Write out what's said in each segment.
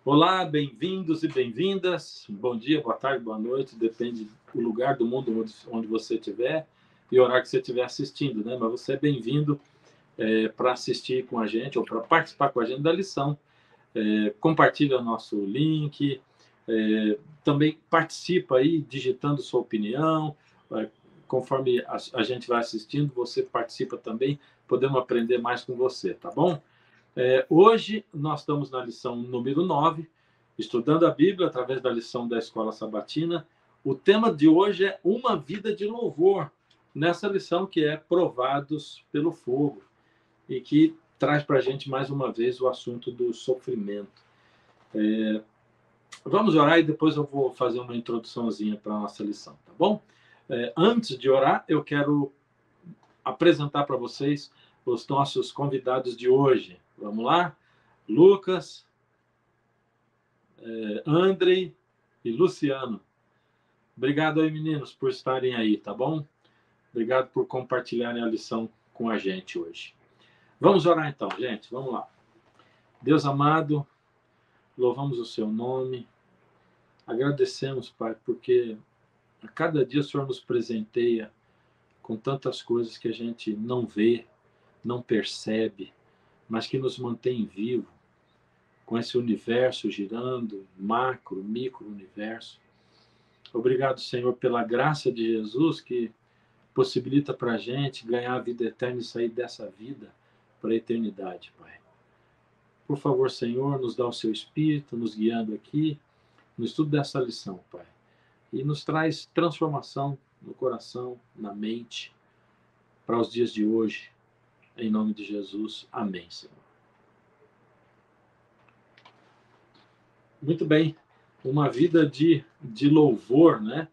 Olá, bem-vindos e bem-vindas. Bom dia, boa tarde, boa noite, depende do lugar do mundo onde você estiver e o horário que você estiver assistindo, né? Mas você é bem-vindo para assistir com a gente ou para participar com a gente da lição. Compartilha o nosso link, também participa aí digitando sua opinião. Conforme a gente vai assistindo, você participa também, podemos aprender mais com você, tá bom? Hoje nós estamos na lição número 9, estudando a Bíblia através da lição da Escola Sabatina. O tema de hoje é uma vida de louvor, nessa lição que é Provados pelo Fogo, e que traz para a gente mais uma vez o assunto do sofrimento. Vamos orar e depois eu vou fazer uma introduçãozinha para a nossa lição, tá bom? Antes de orar, eu quero apresentar para vocês os nossos convidados de hoje. Vamos lá? Lucas, Andrei e Luciano. Obrigado aí, meninos, por estarem aí, tá bom? Obrigado por compartilharem a lição com a gente hoje. Vamos orar então, gente. Vamos lá. Deus amado, louvamos o seu nome. Agradecemos, Pai, porque a cada dia o Senhor nos presenteia com tantas coisas que a gente não vê, não percebe, mas que nos mantém vivo, com esse universo girando, macro, micro universo. Obrigado, Senhor, pela graça de Jesus que possibilita para a gente ganhar a vida eterna e sair dessa vida para a eternidade, Pai. Por favor, Senhor, nos dá o seu Espírito, nos guiando aqui no estudo dessa lição, Pai. E nos traz transformação no coração, na mente, para os dias de hoje. Em nome de Jesus. Amém, Senhor. Muito bem. Uma vida de louvor, né?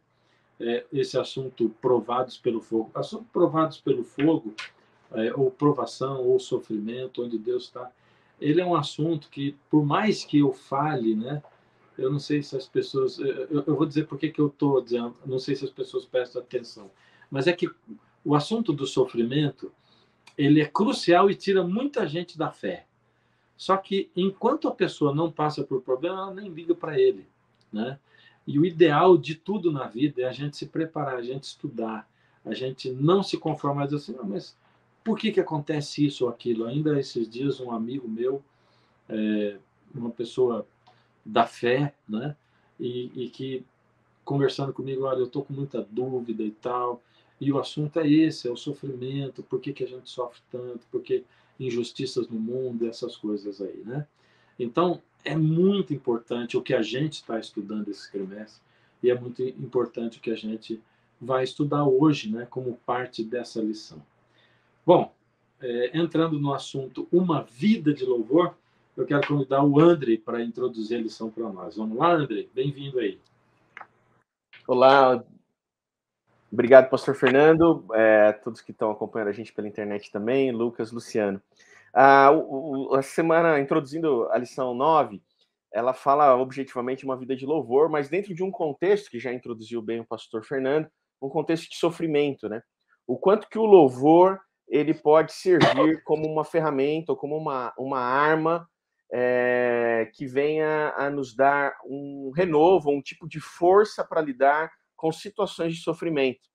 Esse assunto provados pelo fogo. Assunto provados pelo fogo, ou provação, ou sofrimento, onde Deus está. Ele é um assunto que, por mais que eu fale, né? Eu não sei se as pessoas. Eu vou dizer por que eu estou dizendo, não sei se as pessoas prestam atenção. Mas é que o assunto do sofrimento, ele é crucial e tira muita gente da fé. Só que enquanto a pessoa não passa por problema, ela nem liga para ele, né? E o ideal de tudo na vida é a gente se preparar, a gente estudar, a gente não se conformar e dizer assim, não, mas por que acontece isso ou aquilo? Ainda esses dias um amigo meu, uma pessoa da fé, né? E que conversando comigo, olha, eu estou com muita dúvida e tal, e o assunto é esse, é o sofrimento, por que a gente sofre tanto, porque injustiças no mundo, essas coisas aí, né? Então, é muito importante o que a gente está estudando esse trimestre, e é muito importante o que a gente vai estudar hoje, né, como parte dessa lição. Bom, entrando no assunto Uma Vida de Louvor, eu quero convidar o Andrei para introduzir a lição para nós. Vamos lá, Andrei? Bem-vindo aí. Olá, obrigado, pastor Fernando, todos que estão acompanhando a gente pela internet também, Lucas, Luciano. A semana, introduzindo a lição 9, ela fala objetivamente uma vida de louvor, mas dentro de um contexto, que já introduziu bem o pastor Fernando, um contexto de sofrimento, né? O quanto que o louvor ele pode servir como uma ferramenta ou como uma arma que venha a nos dar um renovo, um tipo de força para lidar com situações de sofrimento.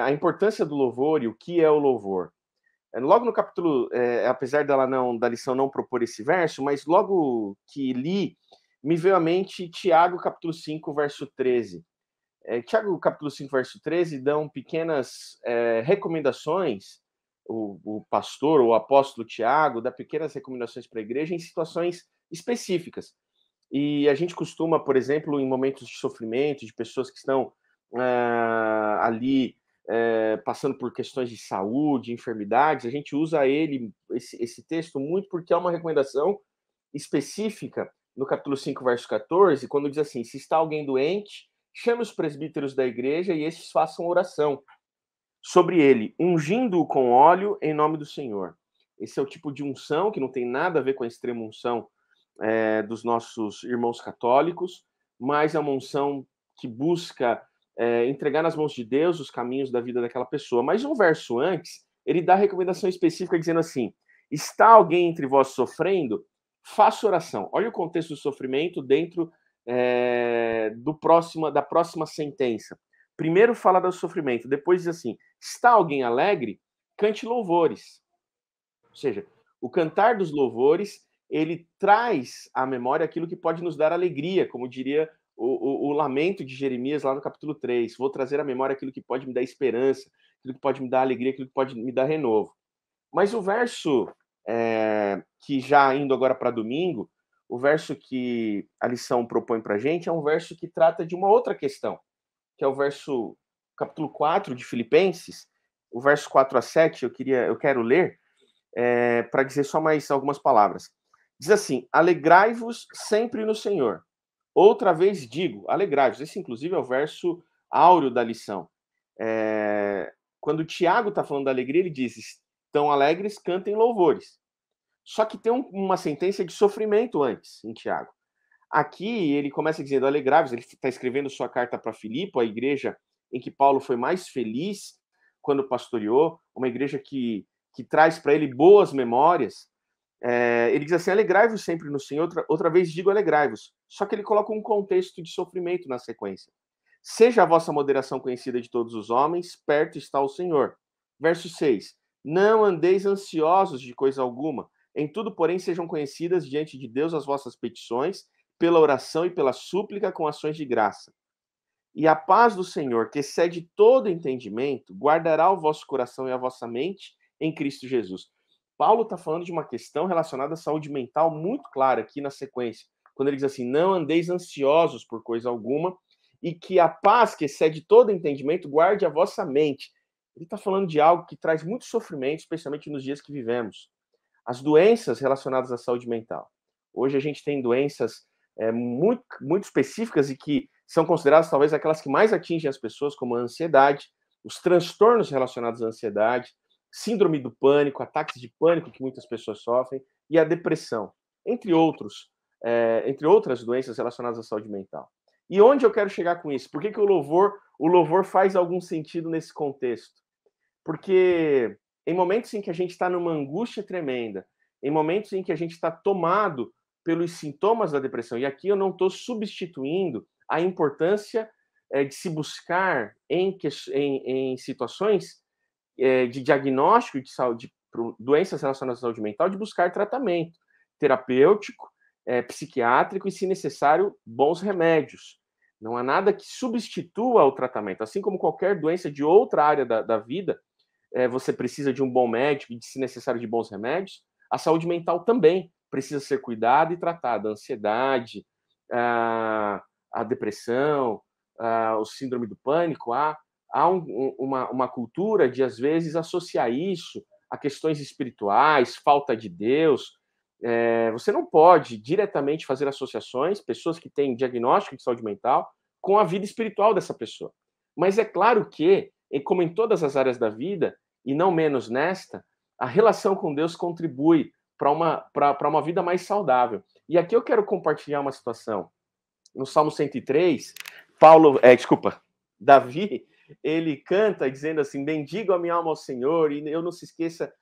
A importância do louvor e o que é o louvor. Logo no capítulo, apesar da lição não propor esse verso, mas logo que li, me veio à mente Tiago, capítulo 5, verso 13. Tiago, capítulo 5, verso 13, dão pequenas recomendações, o pastor, o apóstolo Tiago, dá pequenas recomendações para a igreja em situações específicas. E a gente costuma, por exemplo, em momentos de sofrimento, de pessoas que estão ali passando por questões de saúde, enfermidades, a gente usa esse texto muito porque é uma recomendação específica no capítulo 5, verso 14, quando diz assim, se está alguém doente, chame os presbíteros da igreja e estes façam oração sobre ele, ungindo-o com óleo em nome do Senhor. Esse é o tipo de unção que não tem nada a ver com a extrema unção dos nossos irmãos católicos, mas é uma unção que busca entregar nas mãos de Deus os caminhos da vida daquela pessoa. Mas um verso antes, ele dá recomendação específica dizendo assim, está alguém entre vós sofrendo? Faça oração. Olha o contexto do sofrimento dentro da próxima sentença. Primeiro fala do sofrimento, depois diz assim: está alguém alegre? Cante louvores. Ou seja, o cantar dos louvores, ele traz à memória aquilo que pode nos dar alegria, como diria o lamento de Jeremias lá no capítulo 3. Vou trazer à memória aquilo que pode me dar esperança, aquilo que pode me dar alegria, aquilo que pode me dar renovo. Mas o verso que já indo agora para domingo, o verso que a lição propõe para a gente é um verso que trata de uma outra questão, que é o verso, capítulo 4 de Filipenses, o verso 4 a 7, eu quero ler, para dizer só mais algumas palavras. Diz assim: alegrai-vos sempre no Senhor. Outra vez digo, alegrai-vos. Esse, inclusive, é o verso áureo da lição. Quando o Tiago está falando da alegria, ele diz: estão alegres, cantem louvores. Só que tem uma sentença de sofrimento antes, em Tiago. Aqui ele começa dizendo: alegrai-vos. Ele está escrevendo sua carta para Filipe, a igreja em que Paulo foi mais feliz quando pastoreou, uma igreja que traz para ele boas memórias. Ele diz assim: alegrai-vos sempre no Senhor. Outra vez digo alegrai-vos. Só que ele coloca um contexto de sofrimento na sequência. Seja a vossa moderação conhecida de todos os homens, perto está o Senhor. Verso 6. Não andeis ansiosos de coisa alguma. Em tudo, porém, sejam conhecidas diante de Deus as vossas petições, pela oração e pela súplica com ações de graça. E a paz do Senhor, que excede todo entendimento, guardará o vosso coração e a vossa mente em Cristo Jesus. Paulo está falando de uma questão relacionada à saúde mental muito clara aqui na sequência, quando ele diz assim: não andeis ansiosos por coisa alguma, e que a paz que excede todo entendimento guarde a vossa mente. Ele está falando de algo que traz muito sofrimento, especialmente nos dias que vivemos. As doenças relacionadas à saúde mental. Hoje a gente tem doenças muito, muito específicas e que são consideradas talvez aquelas que mais atingem as pessoas, como a ansiedade, os transtornos relacionados à ansiedade, síndrome do pânico, ataques de pânico que muitas pessoas sofrem, e a depressão, entre outras doenças relacionadas à saúde mental. E onde eu quero chegar com isso? Por que o louvor faz algum sentido nesse contexto? Porque em momentos em que a gente está numa angústia tremenda, em momentos em que a gente está tomado pelos sintomas da depressão, e aqui eu não estou substituindo a importância de se buscar em situações de diagnóstico de saúde, doenças relacionadas à saúde mental, de buscar tratamento terapêutico, psiquiátrico e, se necessário, bons remédios. Não há nada que substitua o tratamento. Assim como qualquer doença de outra área da vida, você precisa de um bom médico e, se necessário, de bons remédios, a saúde mental também precisa ser cuidada e tratada. A ansiedade, a depressão, o síndrome do pânico, há uma cultura de, às vezes, associar isso a questões espirituais, falta de Deus. Você não pode diretamente fazer associações, pessoas que têm diagnóstico de saúde mental, com a vida espiritual dessa pessoa. Mas é claro que, como em todas as áreas da vida, e não menos nesta, a relação com Deus contribui para uma vida mais saudável. E aqui eu quero compartilhar uma situação. No Salmo 103, Davi, ele canta dizendo assim: bendigo a minha alma ao Senhor, e eu não se esqueça,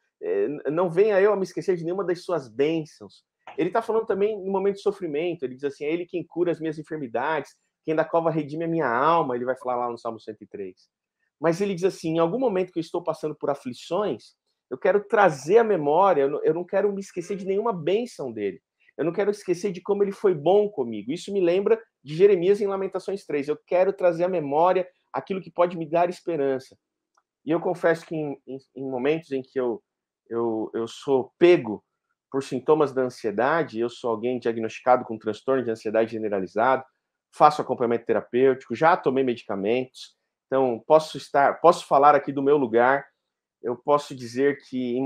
não venha eu a me esquecer de nenhuma das suas bênçãos. Ele está falando também no momento de sofrimento, ele diz assim: é ele quem cura as minhas enfermidades, quem da cova redime a minha alma, ele vai falar lá no Salmo 103. Mas ele diz assim: em algum momento que eu estou passando por aflições, eu quero trazer a memória, eu não quero me esquecer de nenhuma bênção dele. Eu não quero esquecer de como ele foi bom comigo. Isso me lembra de Jeremias em Lamentações 3. Eu quero trazer à memória aquilo que pode me dar esperança. E eu confesso que em momentos em que eu sou pego por sintomas da ansiedade, eu sou alguém diagnosticado com transtorno de ansiedade generalizado, faço acompanhamento terapêutico, já tomei medicamentos, então posso falar aqui do meu lugar. Eu posso dizer que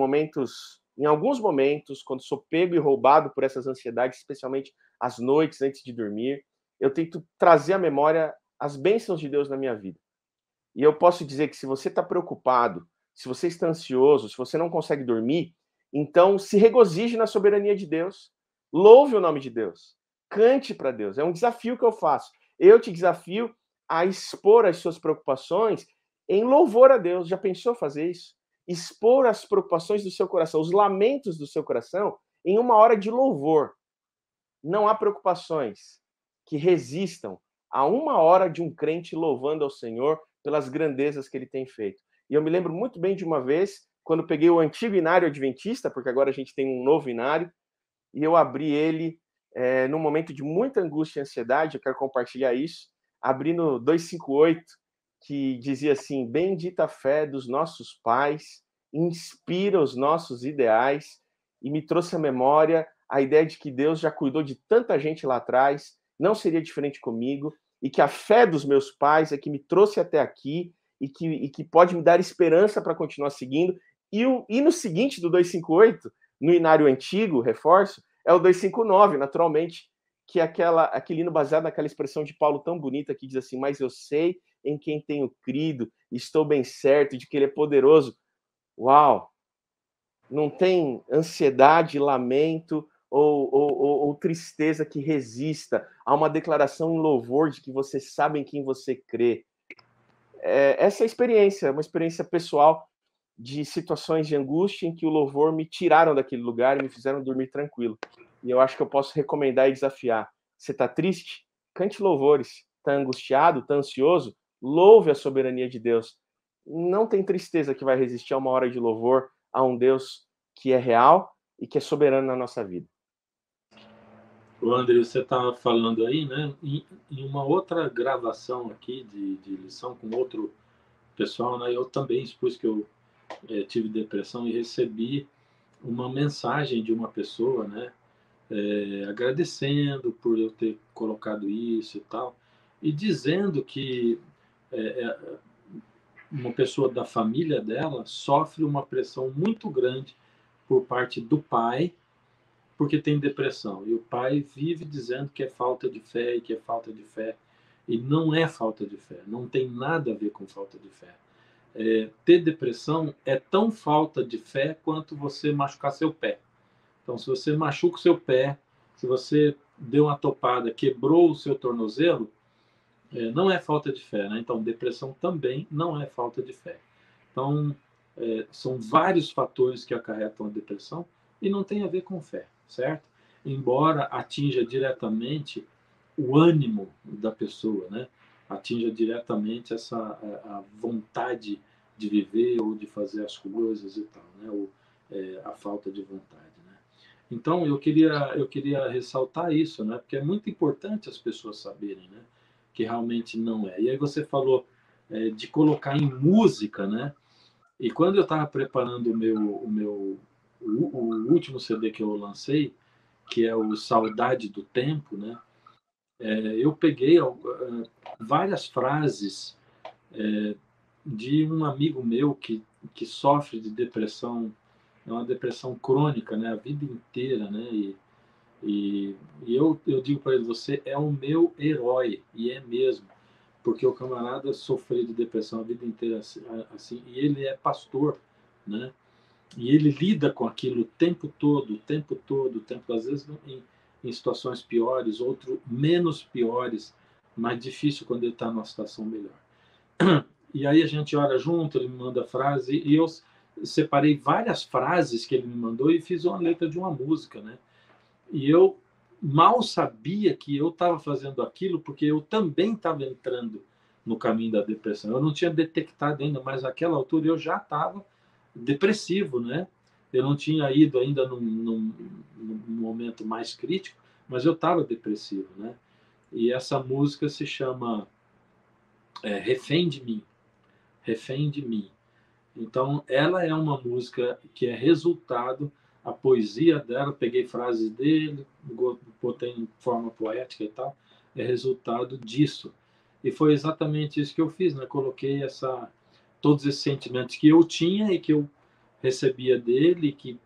em alguns momentos, quando sou pego e roubado por essas ansiedades, especialmente às noites antes de dormir, eu tento trazer à memória as bênçãos de Deus na minha vida. E eu posso dizer que se você está preocupado, se você está ansioso, se você não consegue dormir, então se regozije na soberania de Deus. Louve o nome de Deus. Cante para Deus. É um desafio que eu faço. Eu te desafio a expor as suas preocupações em louvor a Deus. Já pensou fazer isso? Expor as preocupações do seu coração, os lamentos do seu coração, em uma hora de louvor. não há preocupações que resistam a 1 hora de um crente louvando ao Senhor pelas grandezas que ele tem feito. E eu me lembro muito bem de uma vez, quando peguei o antigo inário adventista, porque agora a gente tem um novo inário, e eu abri ele num momento de muita angústia e ansiedade, eu quero compartilhar isso, abri no 258, que dizia assim: bendita a fé dos nossos pais, inspira os nossos ideais, e me trouxe à memória a ideia de que Deus já cuidou de tanta gente lá atrás, não seria diferente comigo, e que a fé dos meus pais é que me trouxe até aqui, e que pode me dar esperança para continuar seguindo. E no seguinte do 258, no inário antigo, reforço, é o 259, naturalmente, que é aquele hino baseado naquela expressão de Paulo tão bonita que diz assim: mas eu sei em quem tenho crido, estou bem certo de que ele é poderoso. Uau! Não tem ansiedade, lamento ou tristeza que resista a uma declaração em louvor de que você sabe em quem você crê. Essa é a experiência, uma experiência pessoal de situações de angústia em que o louvor me tiraram daquele lugar e me fizeram dormir tranquilo. E eu acho que eu posso recomendar e desafiar. Você está triste? Cante louvores. Está angustiado? Está ansioso? Louve a soberania de Deus. Não tem tristeza que vai resistir a 1 hora de louvor a um Deus que é real e que é soberano na nossa vida. O André, você estava falando aí, né? Em uma outra gravação aqui de lição com outro pessoal, né? Eu também expus que eu tive depressão e recebi uma mensagem de uma pessoa, né? Agradecendo por eu ter colocado isso e tal, e dizendo que uma pessoa da família dela sofre uma pressão muito grande por parte do pai, porque tem depressão. E o pai vive dizendo que é falta de fé e que é falta de fé. E não é falta de fé, não tem nada a ver com falta de fé. Ter depressão é tão falta de fé quanto você machucar seu pé. Então, se você machuca o seu pé, se você deu uma topada, quebrou o seu tornozelo, não é falta de fé, né? Então, depressão também não é falta de fé. Então, são vários fatores que acarretam a depressão e não tem a ver com fé, certo? Embora atinja diretamente o ânimo da pessoa, né? Atinja diretamente a vontade de viver ou de fazer as coisas e tal, né? Ou a falta de vontade, né? Então, eu queria ressaltar isso, né? Porque é muito importante as pessoas saberem, né? Que realmente não é. E aí você falou de colocar em música, né? E quando eu estava preparando o último CD que eu lancei, que é o Saudade do Tempo, né? Eu peguei várias frases de um amigo meu que sofre de depressão, é uma depressão crônica, né? A vida inteira, né? E eu digo para ele: você é o meu herói, e é mesmo, porque o camarada sofreu de depressão a vida inteira assim, e ele é pastor, né? E ele lida com aquilo o tempo todo, o tempo todo, o tempo, às vezes em situações piores, outro menos piores, mais difícil quando ele está numa situação melhor. E aí a gente ora junto, ele me manda frase, e eu separei várias frases que ele me mandou e fiz uma letra de uma música, né? E eu mal sabia que eu estava fazendo aquilo, porque eu também estava entrando no caminho da depressão. Eu não tinha detectado ainda, mas naquela altura eu já estava depressivo, né? Eu não tinha ido ainda num momento mais crítico, mas eu estava depressivo, né? E essa música se chama Refém de Mim. Refém de Mim. Então, ela é uma música que é resultado, a poesia dela, peguei frases dele, botei em forma poética e tal, é resultado disso. E foi exatamente isso que eu fiz, né? Coloquei todos esses sentimentos que eu tinha e que eu recebia dele, que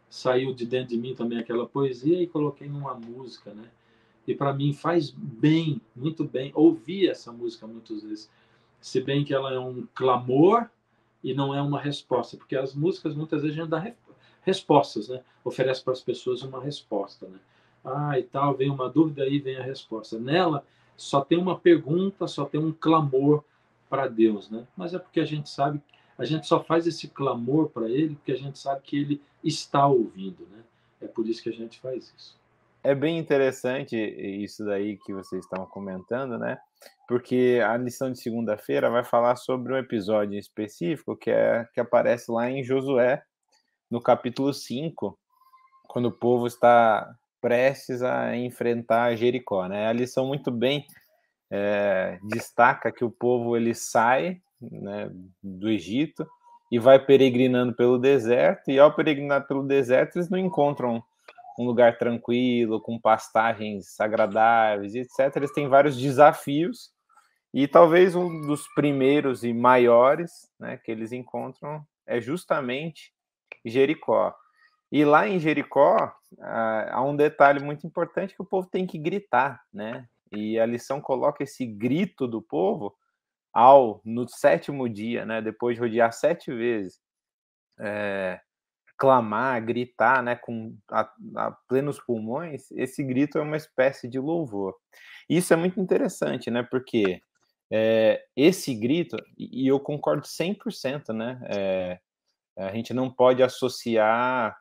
saiu de dentro de mim também aquela poesia, e coloquei numa música, né? E para mim faz bem, muito bem, ouvir essa música muitas vezes. Se bem que ela é um clamor e não é uma resposta, porque as músicas muitas vezes a gente dá respostas, né? Oferece para as pessoas uma resposta, né? E tal, vem uma dúvida, aí vem a resposta. Nela só tem uma pergunta, só tem um clamor para Deus, né? Mas é porque a gente sabe, a gente só faz esse clamor para ele porque a gente sabe que ele está ouvindo, né? É por isso que a gente faz isso. É bem interessante isso daí que vocês estão comentando, né? Porque a lição de segunda-feira vai falar sobre um episódio específico que aparece lá em Josué, no capítulo 5, quando o povo está prestes a enfrentar Jericó, né? A lição muito bem destaca que o povo ele sai, né, do Egito e vai peregrinando pelo deserto, e ao peregrinar pelo deserto eles não encontram um lugar tranquilo, com pastagens agradáveis, etc. Eles têm vários desafios, e talvez um dos primeiros e maiores, né, que eles encontram é justamente Jericó. E lá em Jericó, há um detalhe muito importante que o povo tem que gritar, né? E a lição coloca esse grito do povo no 7º dia, né? Depois de rodear 7 vezes, clamar, gritar, né? A plenos pulmões, esse grito é uma espécie de louvor. Isso é muito interessante, né? Porque esse grito, e eu concordo 100%, né? A gente não pode associar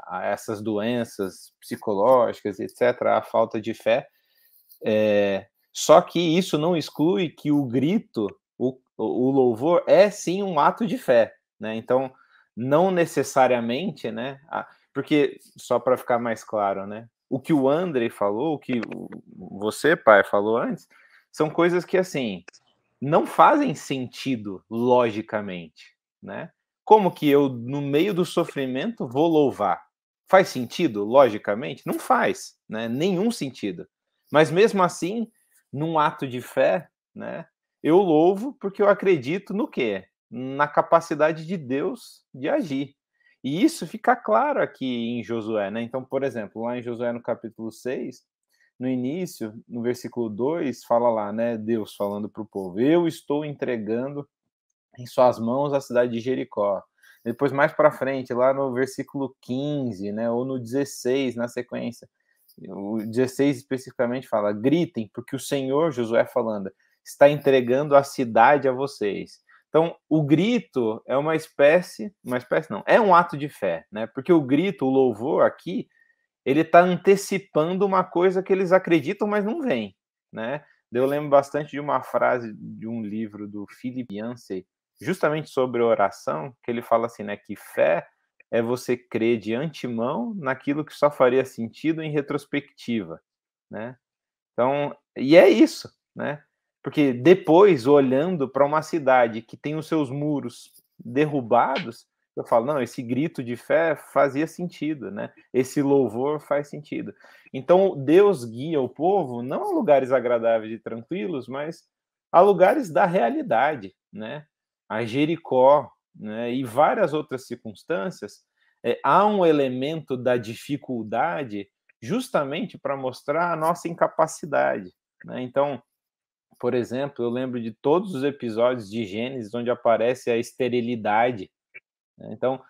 a essas doenças psicológicas, etc., a falta de fé. Só que isso não exclui que o grito, o louvor, é sim um ato de fé, né? Então, não necessariamente, né? Porque, só para ficar mais claro, né? O que o André falou, o que você, pai, falou antes, são coisas que, assim, não fazem sentido logicamente, né? Como que eu, no meio do sofrimento, vou louvar? Faz sentido logicamente? Não faz, né? Nenhum sentido. Mas mesmo assim, num ato de fé, né? Eu louvo porque eu acredito no quê? Na capacidade de Deus de agir. E isso fica claro aqui em Josué, né? Então, por exemplo, lá em Josué no capítulo 6, no início, no versículo 2, fala lá, né? Deus falando para o povo: eu estou entregando em suas mãos a cidade de Jericó. Depois, mais para frente, lá no versículo 15, né? Ou no 16, na sequência, o 16 especificamente fala: gritem, porque o Senhor, Josué falando, está entregando a cidade a vocês. Então, o grito é uma espécie não, é um ato de fé, né? Porque o grito, o louvor aqui, ele está antecipando uma coisa que eles acreditam, mas não vem, né? Eu lembro bastante de uma frase de um livro do Philip Yancey, justamente sobre oração, que ele fala assim, né, que fé é você crer de antemão naquilo que só faria sentido em retrospectiva, né? Então, e é isso, né? Porque depois, olhando para uma cidade que tem os seus muros derrubados, eu falo, não, esse grito de fé fazia sentido, né? Esse louvor faz sentido. Então, Deus guia o povo não a lugares agradáveis e tranquilos, mas a lugares da realidade, né? A Jericó, né? E várias outras circunstâncias, há um elemento da dificuldade justamente para mostrar a nossa incapacidade, né? Então, por exemplo, eu lembro de todos os episódios de Gênesis onde aparece a esterilidade, né? Então,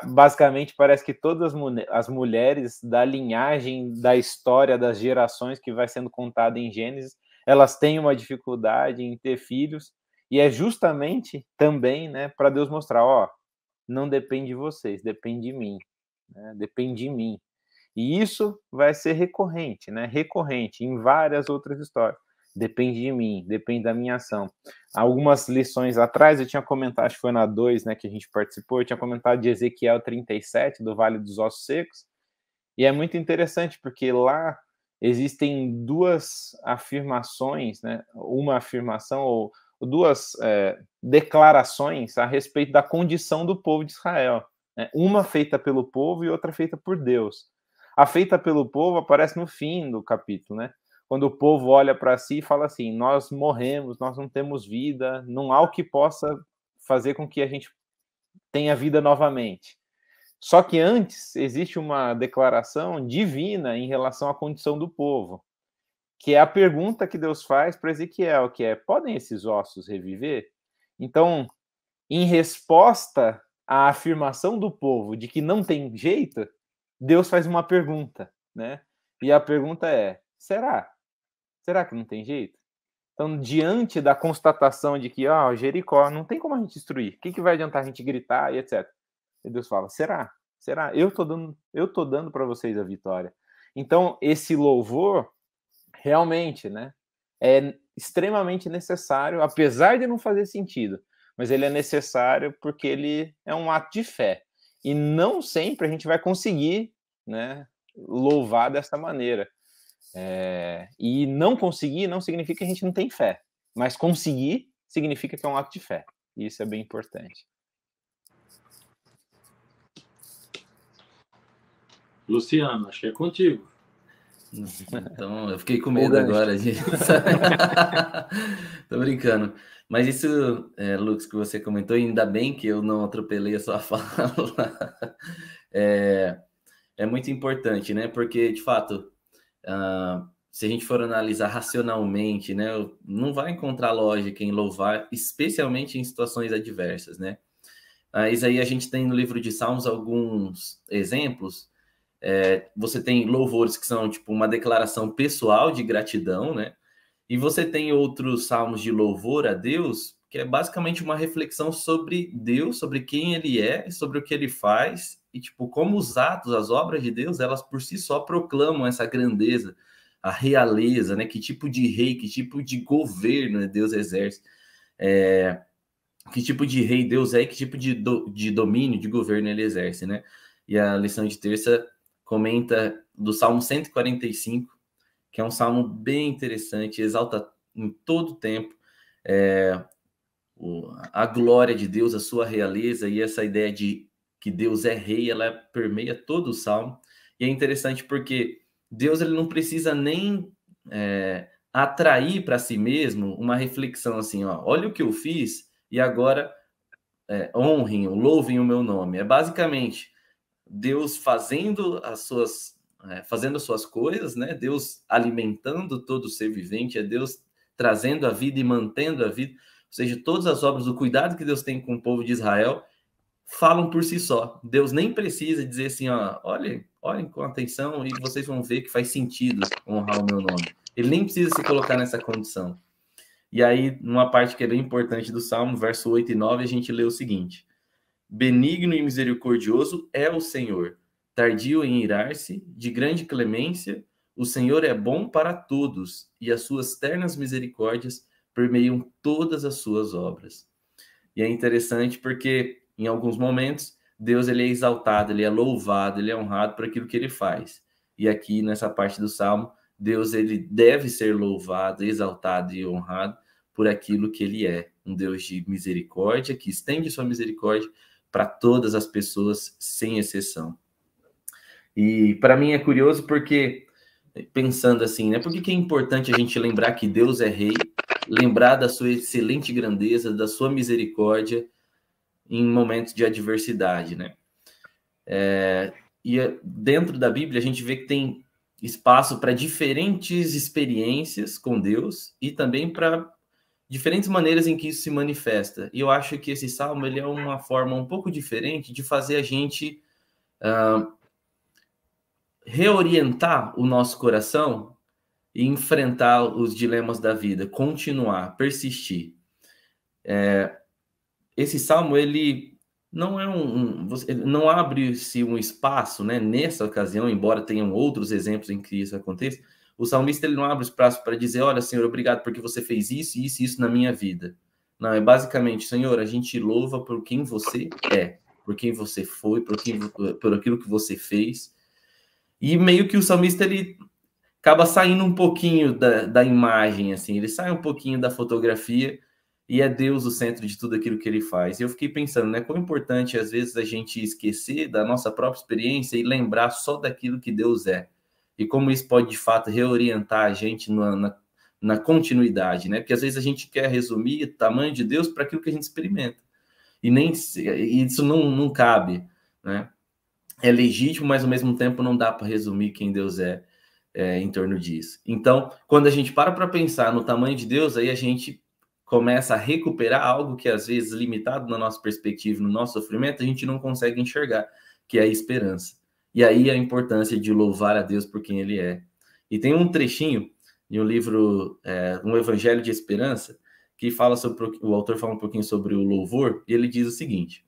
basicamente, parece que todas as mulheres da linhagem da história das gerações que vai sendo contada em Gênesis, elas têm uma dificuldade em ter filhos, e é justamente também, né, para Deus mostrar, ó, não depende de vocês, depende de mim, né? Depende de mim. E isso vai ser recorrente, né? Recorrente em várias outras histórias. Depende de mim, depende da minha ação. Algumas lições atrás, eu tinha comentado, acho que foi na 2, né, que a gente participou, eu tinha comentado de Ezequiel 37, do Vale dos Ossos Secos, e é muito interessante, porque lá existem duas afirmações, né? Uma afirmação ou duas declarações a respeito da condição do povo de Israel, né? Uma feita pelo povo e outra feita por Deus. A feita pelo povo aparece no fim do capítulo, né? Quando o povo olha para si e fala assim: nós morremos, nós não temos vida, não há o que possa fazer com que a gente tenha vida novamente. Só que antes existe uma declaração divina em relação à condição do povo, que é a pergunta que Deus faz para Ezequiel, que é: podem esses ossos reviver? Então, em resposta à afirmação do povo de que não tem jeito, Deus faz uma pergunta, né? E a pergunta é: será? Será que não tem jeito? Então, diante da constatação de que, Jericó, não tem como a gente destruir, o que vai adiantar a gente gritar e etc. E Deus fala: será? Será? Eu tô dando para vocês a vitória. Então, esse louvor, realmente, né, é extremamente necessário, apesar de não fazer sentido, mas ele é necessário porque ele é um ato de fé. E não sempre a gente vai conseguir, né, louvar dessa maneira. E não conseguir não significa que a gente não tem fé, mas conseguir significa que é um ato de fé. E isso é bem importante. Luciano, acho que é contigo. Então, eu fiquei com medo agora de... Tô brincando. Mas isso, Lucas, que você comentou, ainda bem que eu não atropelei a sua fala. É muito importante, né? Porque, de fato, se a gente for analisar racionalmente, né, não vai encontrar lógica em louvar, especialmente em situações adversas, né? Mas aí a gente tem no livro de Salmos alguns exemplos. Você tem louvores que são tipo uma declaração pessoal de gratidão, né? E você tem outros salmos de louvor a Deus, que é basicamente uma reflexão sobre Deus, sobre quem ele é, sobre o que ele faz, e tipo, como os atos, as obras de Deus, elas por si só proclamam essa grandeza, a realeza, né? Que tipo de rei, que tipo de governo Deus exerce, que tipo de rei Deus é e que tipo de domínio, de governo ele exerce, né? E a lição de terça comenta do Salmo 145, que é um salmo bem interessante, exalta em todo o tempo a glória de Deus, a sua realeza, e essa ideia de que Deus é rei, ela permeia todo o salmo. E é interessante porque Deus ele não precisa nem atrair para si mesmo uma reflexão assim, ó, olha o que eu fiz e agora honrem, louvem o meu nome. É basicamente Deus fazendo as suas coisas, né? Deus alimentando todo ser vivente, é Deus trazendo a vida e mantendo a vida. Ou seja, todas as obras, o cuidado que Deus tem com o povo de Israel falam por si só. Deus nem precisa dizer assim, ó, olhem com atenção e vocês vão ver que faz sentido honrar o meu nome. Ele nem precisa se colocar nessa condição. E aí, numa parte que é bem importante do Salmo, verso 8 e 9, a gente lê o seguinte: benigno e misericordioso é o Senhor, tardio em irar-se, de grande clemência, o Senhor é bom para todos, e as suas ternas misericórdias permeiam todas as suas obras. E é interessante porque, em alguns momentos, Deus ele é exaltado, ele é louvado, ele é honrado por aquilo que ele faz. E aqui, nessa parte do Salmo, Deus ele deve ser louvado, exaltado e honrado por aquilo que ele é, um Deus de misericórdia, que estende sua misericórdia para todas as pessoas, sem exceção. E para mim é curioso porque, pensando assim, né? Por que é importante a gente lembrar que Deus é rei, lembrar da sua excelente grandeza, da sua misericórdia em momentos de adversidade, né? E dentro da Bíblia a gente vê que tem espaço para diferentes experiências com Deus e também para diferentes maneiras em que isso se manifesta. E eu acho que esse salmo ele é uma forma um pouco diferente de fazer a gente reorientar o nosso coração e enfrentar os dilemas da vida, continuar, persistir. Esse salmo ele não é não abre-se um espaço, né, nessa ocasião, embora tenham outros exemplos em que isso aconteça. O salmista ele não abre espaço para dizer, olha, Senhor, obrigado porque você fez isso, isso e isso na minha vida. Não, é basicamente, Senhor, a gente louva por quem você é, por quem você foi, por aquilo que você fez. E meio que o salmista ele acaba saindo um pouquinho da imagem, assim, ele sai um pouquinho da fotografia e é Deus o centro de tudo aquilo que ele faz. E eu fiquei pensando, né, quão importante às vezes a gente esquecer da nossa própria experiência e lembrar só daquilo que Deus é. E como isso pode, de fato, reorientar a gente na continuidade, né? Porque às vezes a gente quer resumir o tamanho de Deus para aquilo que a gente experimenta. E isso não cabe, né? É legítimo, mas ao mesmo tempo não dá para resumir quem Deus é em torno disso. Então, quando a gente para pensar no tamanho de Deus, aí a gente começa a recuperar algo que às vezes limitado na nossa perspectiva, no nosso sofrimento, a gente não consegue enxergar, que é a esperança. E aí a importância de louvar a Deus por quem ele é. E tem um trechinho de um livro, um Evangelho de Esperança, que fala sobre, o autor fala um pouquinho sobre o louvor, e ele diz o seguinte: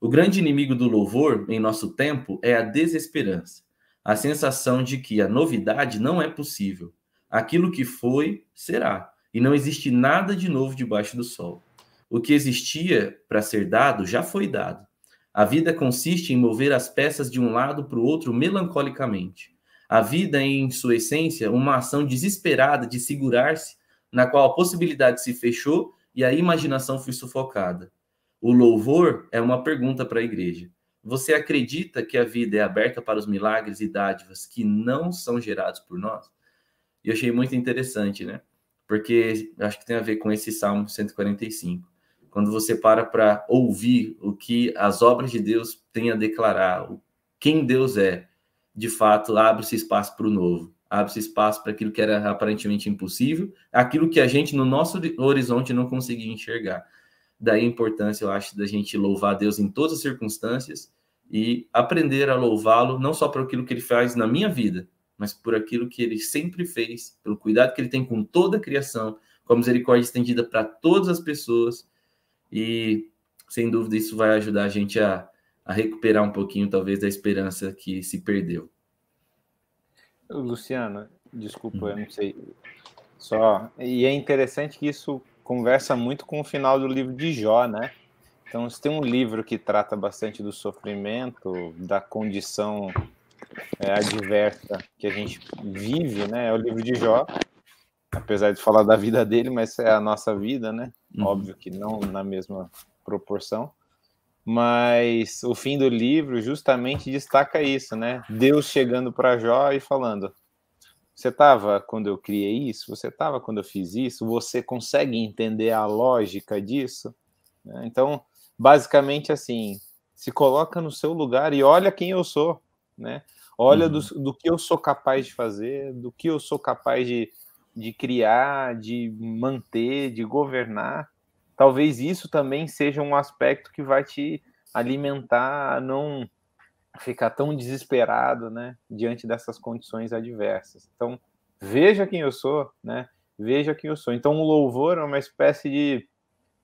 O grande inimigo do louvor em nosso tempo é a desesperança, a sensação de que a novidade não é possível. Aquilo que foi, será, e não existe nada de novo debaixo do sol. O que existia para ser dado já foi dado. A vida consiste em mover as peças de um lado para o outro melancolicamente. A vida é, em sua essência, uma ação desesperada de segurar-se, na qual a possibilidade se fechou e a imaginação foi sufocada. O louvor é uma pergunta para a igreja. Você acredita que a vida é aberta para os milagres e dádivas que não são gerados por nós? E eu achei muito interessante, né? Porque acho que tem a ver com esse Salmo 145. Quando você para ouvir o que as obras de Deus têm a declarar, quem Deus é, de fato, abre-se espaço para o novo. Abre-se espaço para aquilo que era aparentemente impossível, aquilo que a gente, no nosso horizonte, não conseguia enxergar. Daí a importância, eu acho, da gente louvar a Deus em todas as circunstâncias e aprender a louvá-lo, não só por aquilo que ele faz na minha vida, mas por aquilo que ele sempre fez, pelo cuidado que ele tem com toda a criação, com a misericórdia estendida para todas as pessoas. E, sem dúvida, isso vai ajudar a gente a recuperar um pouquinho, talvez, da esperança que se perdeu. Luciano, desculpa, eu não sei. E é interessante que isso conversa muito com o final do livro de Jó, né? Então, se tem um livro que trata bastante do sofrimento, da condição adversa que a gente vive, né? É o livro de Jó, apesar de falar da vida dele, mas é a nossa vida, né? Óbvio que não na mesma proporção. Mas o fim do livro justamente destaca isso, né? Deus chegando para Jó e falando: você estava quando eu criei isso? Você estava quando eu fiz isso? Você consegue entender a lógica disso? Então, basicamente assim, se coloca no seu lugar e olha quem eu sou, né? Olha do que eu sou capaz de fazer, do que eu sou capaz de criar, de manter, de governar. Talvez isso também seja um aspecto que vai te alimentar a não ficar tão desesperado, né, diante dessas condições adversas. Então, veja quem eu sou, né? Veja quem eu sou. Então, o louvor é uma espécie de...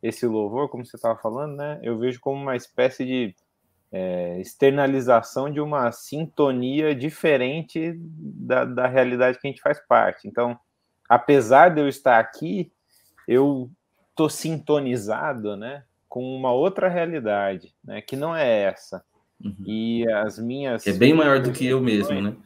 Esse louvor, como você estava falando, né? Eu vejo como uma espécie de externalização de uma sintonia diferente da realidade que a gente faz parte. Então, apesar de eu estar aqui, eu estou sintonizado, né, com uma outra realidade, né, que não é essa. E as minhas... É bem maior do que eu mesmo, né?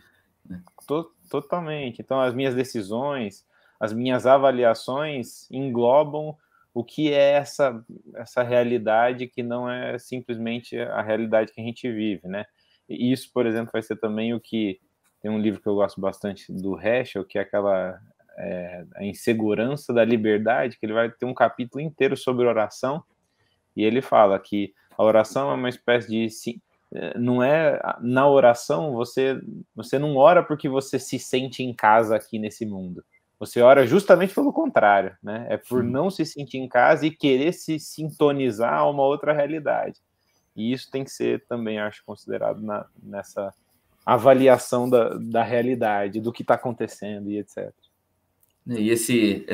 Totalmente. Então, as minhas decisões, as minhas avaliações englobam o que é essa realidade que não é simplesmente a realidade que a gente vive, né? E isso, por exemplo, vai ser também o que... Tem um livro que eu gosto bastante do Heschel, que é aquela... a insegurança da liberdade, que ele vai ter um capítulo inteiro sobre oração, e ele fala que a oração é uma espécie de... Não é na oração, você não ora porque você se sente em casa aqui nesse mundo. Você ora justamente pelo contrário, né? É por não se sentir em casa e querer se sintonizar a uma outra realidade. E isso tem que ser também, acho, considerado nessa avaliação da realidade, do que está acontecendo e etc. E esse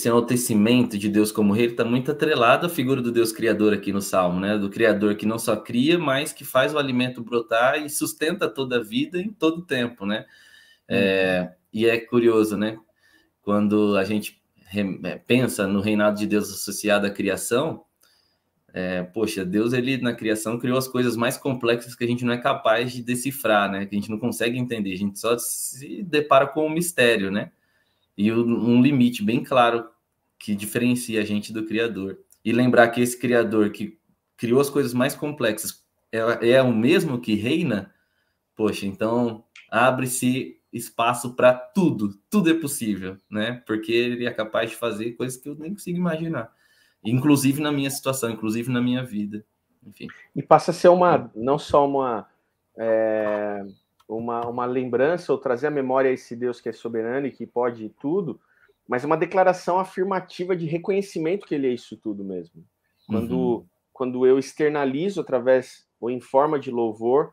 enaltecimento de Deus como rei está muito atrelado à figura do Deus criador aqui no Salmo, né? Do criador que não só cria, mas que faz o alimento brotar e sustenta toda a vida em todo o tempo, né? E é curioso, né? Quando a gente pensa no reinado de Deus associado à criação, poxa, Deus, ele na criação criou as coisas mais complexas que a gente não é capaz de decifrar, né? Que a gente não consegue entender, a gente só se depara com o mistério, né? E um limite bem claro que diferencia a gente do Criador. E lembrar que esse Criador que criou as coisas mais complexas é o mesmo que reina, poxa, então abre-se espaço para tudo é possível, né? Porque ele é capaz de fazer coisas que eu nem consigo imaginar, inclusive na minha situação, inclusive na minha vida, enfim. E passa a ser não só uma lembrança ou trazer à memória esse Deus que é soberano e que pode tudo, mas uma declaração afirmativa de reconhecimento que ele é isso tudo mesmo. Quando eu externalizo através ou em forma de louvor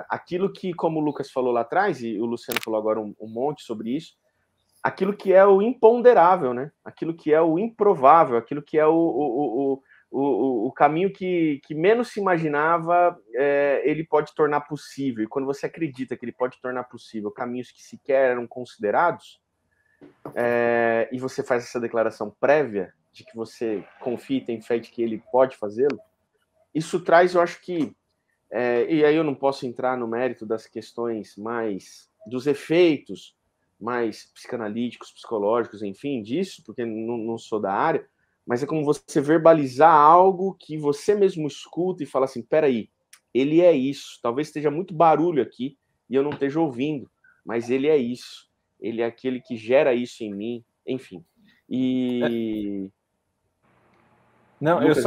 aquilo que, como o Lucas falou lá atrás, e o Luciano falou agora um monte sobre isso, aquilo que é o imponderável, né? Aquilo que é o improvável, aquilo que é o caminho que menos se imaginava, ele pode tornar possível. E quando você acredita que ele pode tornar possível caminhos que sequer eram considerados, e você faz essa declaração prévia de que você confia e tem fé de que ele pode fazê-lo, isso traz, eu acho que, e aí eu não posso entrar no mérito das questões mais, dos efeitos mais psicanalíticos, psicológicos, enfim, disso, porque não sou da área, mas é como você verbalizar algo que você mesmo escuta e fala assim, peraí, ele é isso, talvez esteja muito barulho aqui e eu não esteja ouvindo, mas ele é isso, ele é aquele que gera isso em mim, enfim. E... Não, Lucas, eu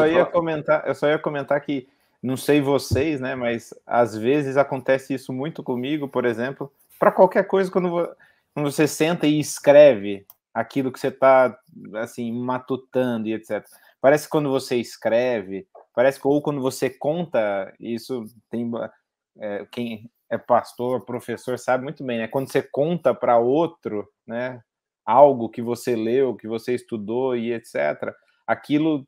só ia comentar que, não sei vocês, né, mas às vezes acontece isso muito comigo, por exemplo, para qualquer coisa, quando você senta e escreve aquilo que você está, assim, matutando e etc. Parece que quando você escreve, ou quando você conta, isso tem... quem é pastor, professor, sabe muito bem, né? Quando você conta para outro, né, algo que você leu, que você estudou e etc., aquilo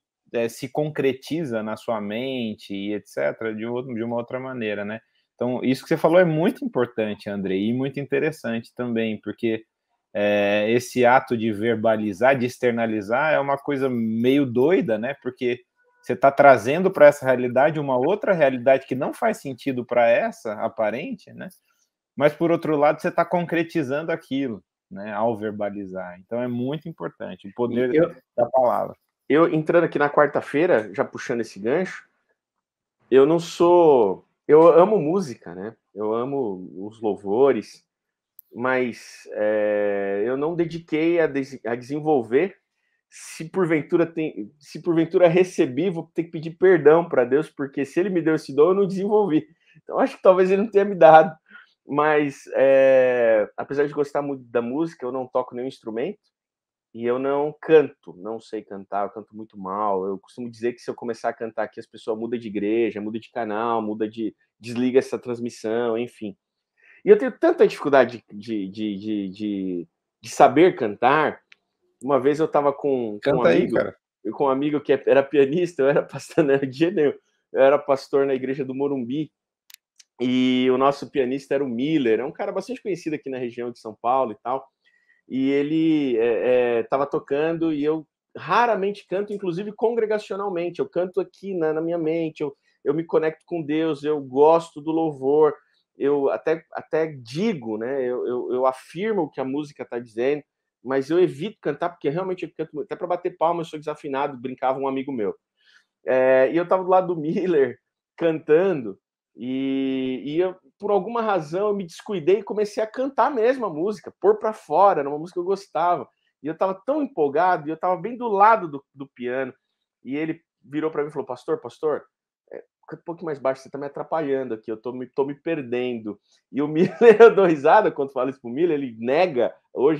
se concretiza na sua mente e etc., de uma outra maneira, né? Então, isso que você falou é muito importante, Andrei, e muito interessante também, porque esse ato de verbalizar, de externalizar, é uma coisa meio doida, né? Porque você está trazendo para essa realidade uma outra realidade que não faz sentido para essa aparente, né? Mas, por outro lado, você está concretizando aquilo, né? Ao verbalizar. Então, é muito importante o poder da palavra. Eu, entrando aqui na quarta-feira, já puxando esse gancho, eu não sou... Eu amo música, né? Eu amo os louvores, mas eu não dediquei a desenvolver. Se porventura recebi, vou ter que pedir perdão para Deus, porque se ele me deu esse dom, eu não desenvolvi. Então, acho que talvez ele não tenha me dado. Mas, apesar de gostar muito da música, eu não toco nenhum instrumento. E eu não canto, não sei cantar, eu canto muito mal. Eu costumo dizer que se eu começar a cantar aqui, as pessoas mudam de igreja, mudam de canal, desliga essa transmissão, enfim. E eu tenho tanta dificuldade de saber cantar. Uma vez eu estava com um amigo, cara. Com um amigo que era pianista, eu era pastor, não era de jeito nenhum, eu era pastor na igreja do Morumbi, e o nosso pianista era o Miller, é um cara bastante conhecido aqui na região de São Paulo e tal. E ele estava tocando, e eu raramente canto, inclusive congregacionalmente. Eu canto aqui na minha mente, eu me conecto com Deus, eu gosto do louvor, eu até digo, né? Eu afirmo o que a música está dizendo, mas eu evito cantar, porque realmente eu canto, até para bater palma eu sou desafinado, brincava um amigo meu. E eu estava do lado do Miller, cantando, e eu, por alguma razão, eu me descuidei e comecei a cantar mesmo a música, pôr para fora, era uma música que eu gostava. E eu estava tão empolgado, e eu estava bem do lado do piano, e ele virou para mim e falou, pastor, um pouquinho mais baixo, você está me atrapalhando aqui, eu tô me perdendo. E o Miller, eu dou risada quando falo isso pro Miller, ele nega,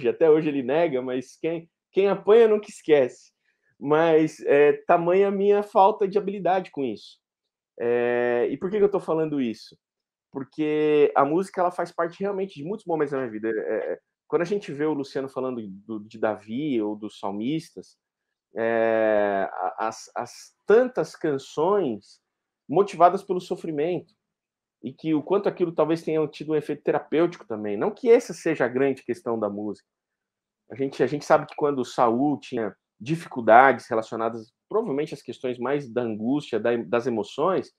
até hoje ele nega, mas quem apanha nunca esquece. Mas tamanha a minha falta de habilidade com isso. E por que eu estou falando isso? Porque a música ela faz parte realmente de muitos momentos da minha vida. Quando a gente vê o Luciano falando de Davi ou dos salmistas, as tantas canções motivadas pelo sofrimento, e que o quanto aquilo talvez tenha tido um efeito terapêutico também. Não que essa seja a grande questão da música. A gente sabe que quando Saul tinha dificuldades relacionadas provavelmente às questões mais da angústia, das emoções,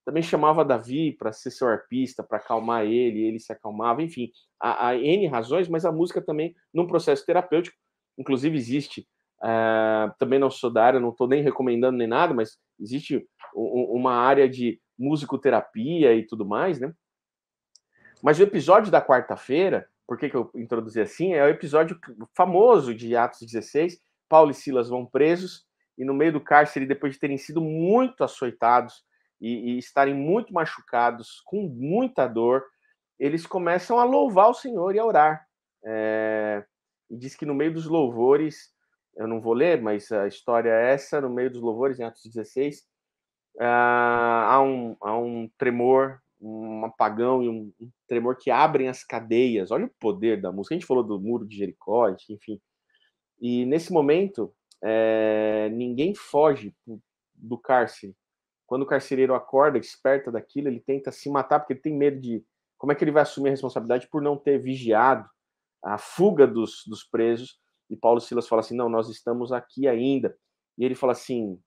também chamava Davi para ser seu arpista, para acalmar ele se acalmava, enfim, há N razões, mas a música também, num processo terapêutico, inclusive existe, também não sou da área, não estou nem recomendando nem nada, mas existe uma área de musicoterapia e tudo mais, né? Mas o episódio da quarta-feira, por que eu introduzi assim, é o episódio famoso de Atos 16, Paulo e Silas vão presos, e no meio do cárcere, depois de terem sido muito açoitados e estarem muito machucados, com muita dor, eles começam a louvar o Senhor e a orar. E diz que no meio dos louvores, eu não vou ler, mas a história é essa, no meio dos louvores, em Atos 16, há um tremor, um apagão e um tremor que abrem as cadeias. Olha o poder da música. A gente falou do muro de Jericó, enfim. E nesse momento, ninguém foge do cárcere. Quando o carcereiro acorda, desperta daquilo, ele tenta se matar porque ele tem medo de... Como é que ele vai assumir a responsabilidade por não ter vigiado a fuga dos presos? E Paulo e Silas falam assim, não, nós estamos aqui ainda. E ele fala assim,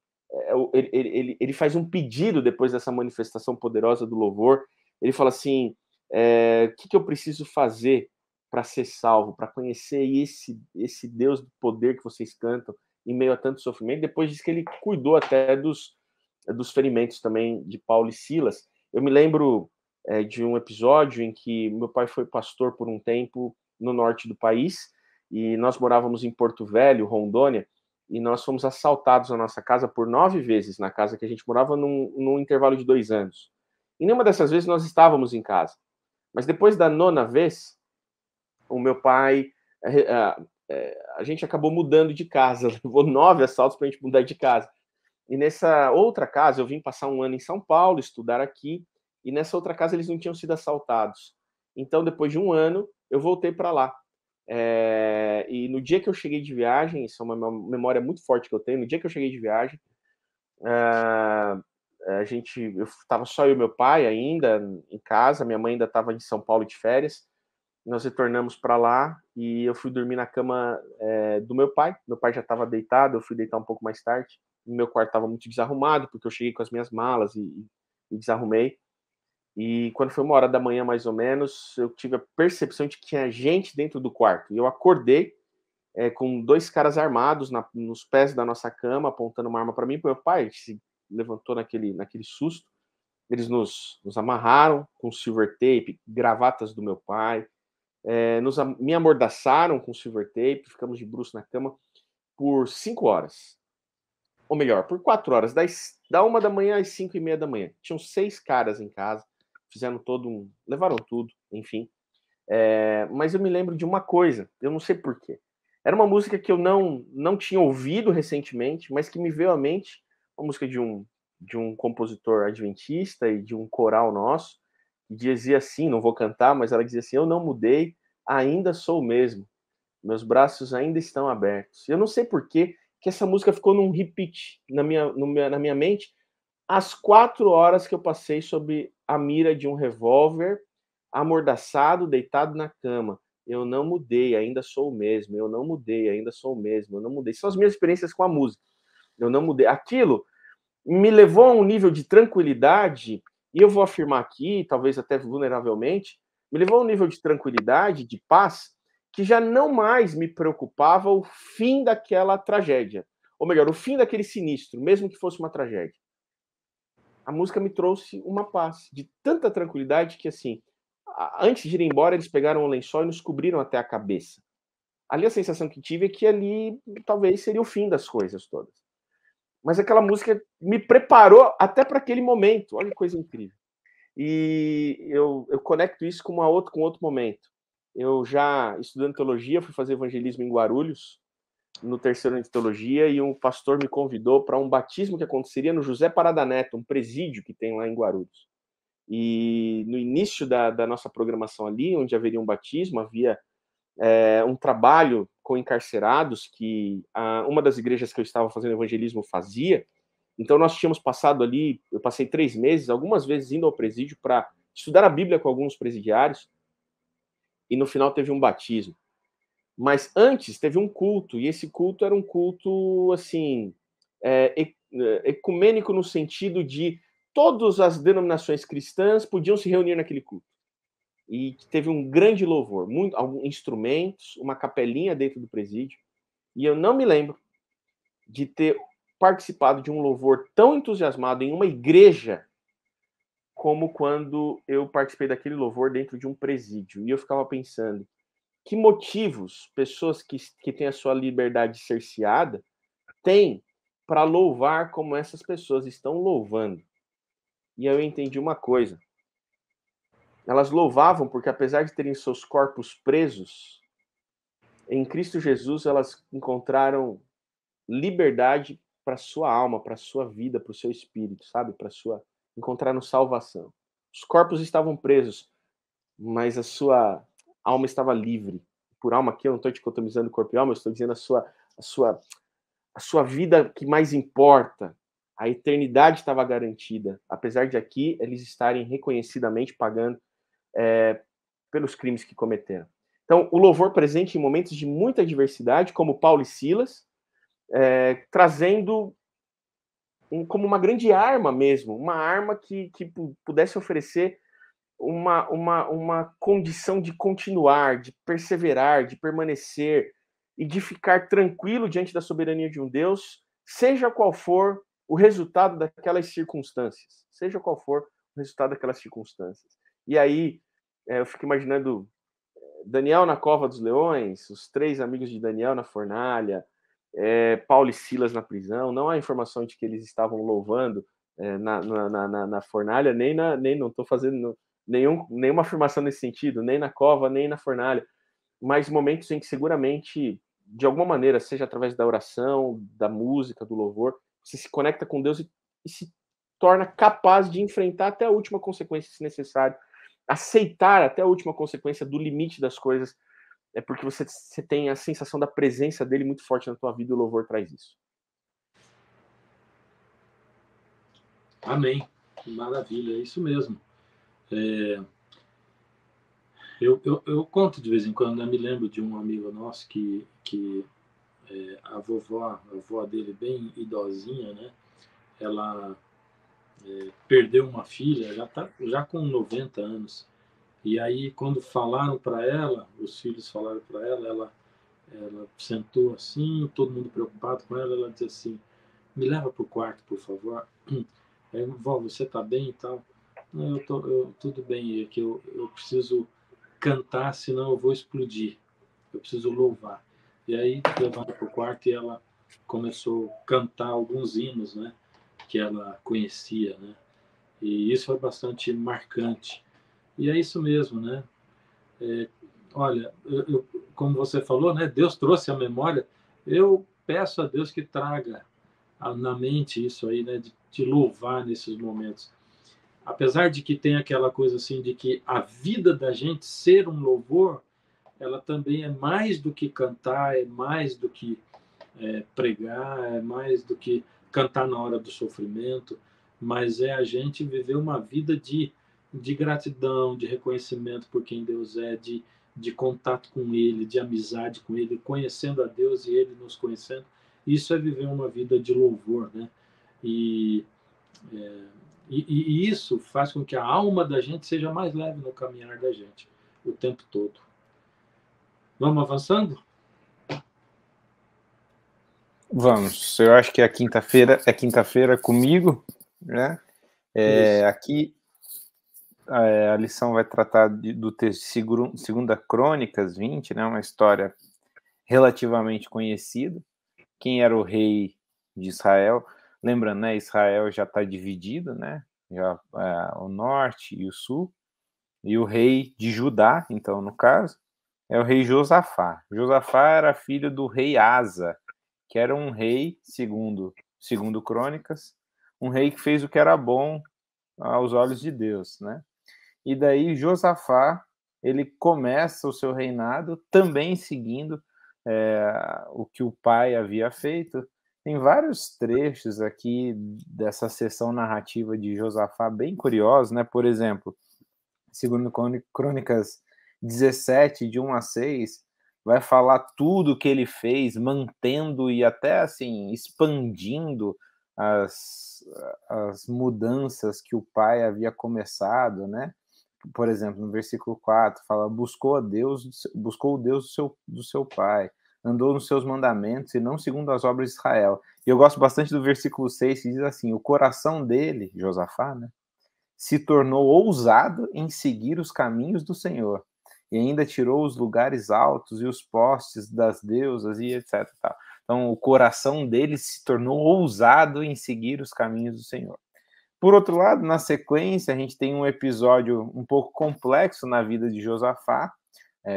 ele faz um pedido depois dessa manifestação poderosa do louvor. Ele fala assim, o que eu preciso fazer para ser salvo, para conhecer esse Deus do poder que vocês cantam em meio a tanto sofrimento? Depois diz que ele cuidou até dos ferimentos também de Paulo e Silas. Eu me lembro de um episódio em que meu pai foi pastor por um tempo no norte do país, e nós morávamos em Porto Velho, Rondônia, e nós fomos assaltados na nossa casa por 9 vezes, na casa que a gente morava num intervalo de 2 anos. E nenhuma dessas vezes nós estávamos em casa. Mas depois da 9ª vez, o meu pai... a gente acabou mudando de casa. Levou 9 assaltos para a gente mudar de casa. E nessa outra casa, eu vim passar um ano em São Paulo, estudar aqui, e nessa outra casa eles não tinham sido assaltados. Então, depois de um ano, eu voltei para lá. E no dia que eu cheguei de viagem, isso é uma memória muito forte que eu tenho, no dia que eu cheguei de viagem, eu estava só eu e meu pai ainda em casa, minha mãe ainda estava em São Paulo de férias, nós retornamos para lá e eu fui dormir na cama do meu pai já estava deitado, eu fui deitar um pouco mais tarde, meu quarto estava muito desarrumado, porque eu cheguei com as minhas malas e desarrumei. E quando foi 1h mais ou menos, eu tive a percepção de que tinha gente dentro do quarto. E eu acordei com 2 caras armados nos pés da nossa cama, apontando uma arma para mim. Meu pai se levantou naquele susto. Eles nos amarraram com silver tape, gravatas do meu pai. Me amordaçaram com silver tape, ficamos de bruços na cama por 5 horas. Ou melhor, por 4 horas, da 1h às 5h30. Tinham 6 caras em casa, fizeram levaram tudo, enfim. Mas eu me lembro de uma coisa, eu não sei porquê. Era uma música que eu não tinha ouvido recentemente, mas que me veio à mente, uma música de um compositor adventista e de um coral nosso, que dizia assim, não vou cantar, mas ela dizia assim, eu não mudei, ainda sou o mesmo, meus braços ainda estão abertos. Eu não sei porquê, que essa música ficou num repeat na minha mente as 4 horas que eu passei sob a mira de um revólver, amordaçado, deitado na cama. Eu não mudei, ainda sou o mesmo. Eu não mudei, ainda sou o mesmo. Eu não mudei. São as minhas experiências com a música. Eu não mudei. Aquilo me levou a um nível de tranquilidade, e eu vou afirmar aqui, talvez até vulneravelmente, me levou a um nível de tranquilidade, de paz, que já não mais me preocupava o fim daquela tragédia. Ou melhor, o fim daquele sinistro, mesmo que fosse uma tragédia. A música me trouxe uma paz, de tanta tranquilidade que, assim, antes de ir embora, eles pegaram um lençol e nos cobriram até a cabeça. Ali a sensação que tive é que ali talvez seria o fim das coisas todas. Mas aquela música me preparou até para aquele momento. Olha que coisa incrível. E eu conecto isso com outro momento. Eu já, estudando teologia, fui fazer evangelismo em Guarulhos, no 3º ano de teologia, e um pastor me convidou para um batismo que aconteceria no José Parada Neto, um presídio que tem lá em Guarulhos. E no início da nossa programação ali, onde haveria um batismo, havia um trabalho com encarcerados que uma das igrejas que eu estava fazendo evangelismo fazia. Então nós tínhamos passado ali, eu passei 3 meses, algumas vezes indo ao presídio para estudar a Bíblia com alguns presidiários, e no final teve um batismo. Mas antes teve um culto, e esse culto era um culto, assim, ecumênico no sentido de todas as denominações cristãs podiam se reunir naquele culto. E teve um grande louvor, alguns instrumentos, uma capelinha dentro do presídio, e eu não me lembro de ter participado de um louvor tão entusiasmado em uma igreja como quando eu participei daquele louvor dentro de um presídio. E eu ficava pensando, que motivos pessoas que têm a sua liberdade cerceada têm para louvar como essas pessoas estão louvando? E aí eu entendi uma coisa. Elas louvavam porque, apesar de terem seus corpos presos, em Cristo Jesus elas encontraram liberdade para sua alma, para sua vida, para o seu espírito, sabe? Encontraram salvação. Os corpos estavam presos, mas a sua alma estava livre. Por alma aqui eu não estou dicotomizando corpo e alma, eu estou dizendo a sua vida que mais importa. A eternidade estava garantida, apesar de aqui eles estarem reconhecidamente pagando pelos crimes que cometeram. Então, o louvor presente em momentos de muita adversidade, como Paulo e Silas, trazendo como uma grande arma mesmo, uma arma que pudesse oferecer uma condição de continuar, de perseverar, de permanecer e de ficar tranquilo diante da soberania de um Deus, seja qual for o resultado daquelas circunstâncias. Seja qual for o resultado daquelas circunstâncias. E aí, eu fico imaginando Daniel na cova dos leões, os 3 amigos de Daniel na fornalha, Paulo e Silas na prisão. Não há informação de que eles estavam louvando na fornalha, nem não estou fazendo nenhuma afirmação nesse sentido, nem na cova, nem na fornalha, mas momentos em que seguramente, de alguma maneira, seja através da oração, da música, do louvor, você se conecta com Deus e se torna capaz de enfrentar até a última consequência, se necessário, aceitar até a última consequência do limite das coisas, porque você tem a sensação da presença dele muito forte na tua vida, e o louvor traz isso. Amém. Maravilha, é isso mesmo. Eu conto de vez em quando, eu me lembro de um amigo nosso que a avó dele, bem idosinha, né? Ela perdeu uma filha, já com 90 anos. E aí, quando falaram para ela, os filhos falaram para ela sentou assim, todo mundo preocupado com ela disse assim: me leva para o quarto, por favor. Aí, vó, você está bem e tal? Não, tudo bem, é que eu preciso cantar, senão eu vou explodir. Eu preciso louvar. E aí levaram para o quarto e ela começou a cantar alguns hinos, né, que ela conhecia, né? E isso foi bastante marcante. E é isso mesmo, né? Olha, como você falou, né? Deus trouxe a memória. Eu peço a Deus que traga na mente isso aí, né? De louvar nesses momentos. Apesar de que tem aquela coisa assim de que a vida da gente ser um louvor, ela também é mais do que cantar, é mais do que pregar, é mais do que cantar na hora do sofrimento, mas é a gente viver uma vida de gratidão, de reconhecimento por quem Deus é, de contato com Ele, de amizade com Ele, conhecendo a Deus e Ele nos conhecendo. Isso é viver uma vida de louvor, né? E isso faz com que a alma da gente seja mais leve no caminhar da gente, o tempo todo. Vamos avançando? Vamos. Eu acho que é quinta-feira comigo, né? Aqui a lição vai tratar do texto de 2 Crônicas 20, né? Uma história relativamente conhecida. Quem era o rei de Israel? Lembrando, né? Israel já está dividido, né? Já o norte e o sul. E o rei de Judá, então, no caso, é o rei Josafá. Josafá era filho do rei Asa, que era um rei, segundo Crônicas, um rei que fez o que era bom aos olhos de Deus, né? E daí Josafá, ele começa o seu reinado também seguindo o que o pai havia feito. Tem vários trechos aqui dessa sessão narrativa de Josafá bem curiosos, né? Por exemplo, segundo Crônicas 17, de 1 a 6, vai falar tudo que ele fez, mantendo e até assim expandindo as mudanças que o pai havia começado, né? Por exemplo, no versículo 4, fala: buscou o Deus do seu pai, andou nos seus mandamentos e não segundo as obras de Israel. E eu gosto bastante do versículo 6, que diz assim: o coração dele, Josafá, né, se tornou ousado em seguir os caminhos do Senhor, e ainda tirou os lugares altos e os postes das deusas e etc. Então, o coração dele se tornou ousado em seguir os caminhos do Senhor. Por outro lado, na sequência, a gente tem um episódio um pouco complexo na vida de Josafá,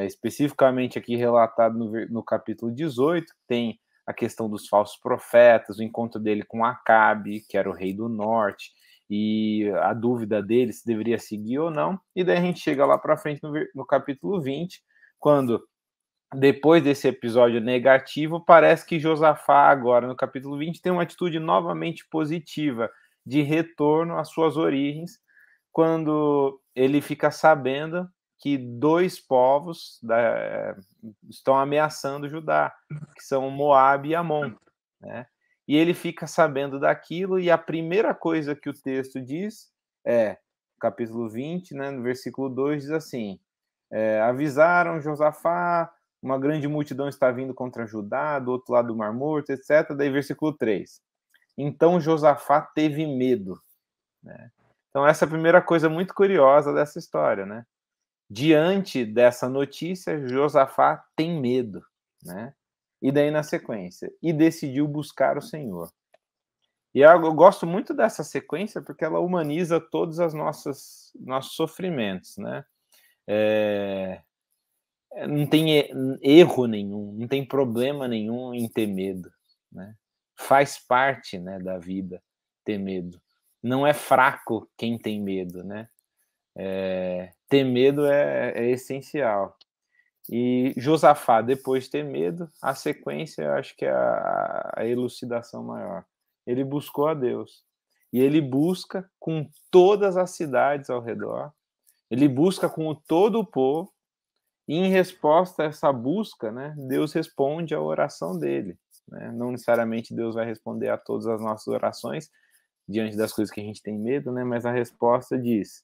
especificamente aqui relatado no capítulo 18, que tem a questão dos falsos profetas, o encontro dele com Acabe, que era o rei do norte, e a dúvida dele se deveria seguir ou não. E daí a gente chega lá para frente no capítulo 20, quando depois desse episódio negativo, parece que Josafá, agora no capítulo 20, tem uma atitude novamente positiva de retorno às suas origens, quando ele fica sabendo que 2 povos estão ameaçando Judá, que são Moabe e Amon, né? E ele fica sabendo daquilo, e a primeira coisa que o texto diz capítulo 20, né, no versículo 2, diz assim: avisaram Josafá, uma grande multidão está vindo contra Judá, do outro lado do Mar Morto, etc. Daí versículo 3. Então Josafá teve medo, né? Então essa é a primeira coisa muito curiosa dessa história, né? Diante dessa notícia, Josafá tem medo, né? E daí na sequência, e decidiu buscar o Senhor. E eu gosto muito dessa sequência porque ela humaniza todos os nossos sofrimentos, né? Não tem erro nenhum, não tem problema nenhum em ter medo, né? Faz parte, né, da vida ter medo. Não é fraco quem tem medo, né? Ter medo é essencial. E Josafá, depois de ter medo, a sequência, eu acho que é a elucidação maior. Ele buscou a Deus. E ele busca com todas as cidades ao redor. Ele busca com todo o povo. E em resposta a essa busca, né, Deus responde à oração dele, né? Não necessariamente Deus vai responder a todas as nossas orações diante das coisas que a gente tem medo, né? Mas a resposta diz,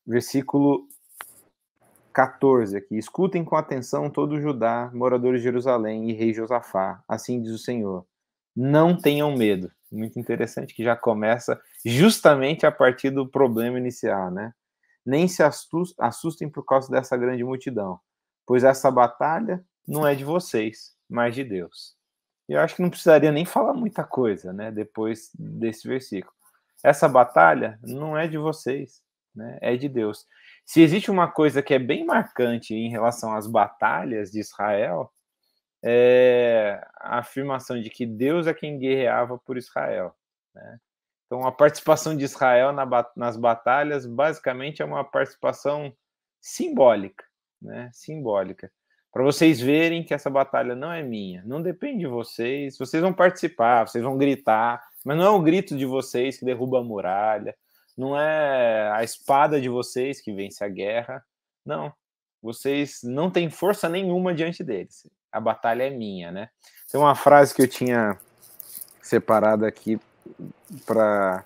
versículo 14 aqui: escutem com atenção todo Judá, moradores de Jerusalém e rei Josafá, assim diz o Senhor, não tenham medo. Muito interessante que já começa justamente a partir do problema inicial, né? Nem se assustem por causa dessa grande multidão, pois essa batalha não é de vocês, mas de Deus. E eu acho que não precisaria nem falar muita coisa, né, depois desse versículo. Essa batalha não é de vocês, né, é de Deus. Se existe uma coisa que é bem marcante em relação às batalhas de Israel, é a afirmação de que Deus é quem guerreava por Israel, né? Então, a participação de Israel nas batalhas, basicamente, é uma participação simbólica, né? Simbólica. Para vocês verem que essa batalha não é minha, não depende de vocês. Vocês vão participar, vocês vão gritar, mas não é o grito de vocês que derruba a muralha, não é a espada de vocês que vence a guerra, não. Vocês não têm força nenhuma diante deles. A batalha é minha, né? Tem uma frase que eu tinha separado aqui para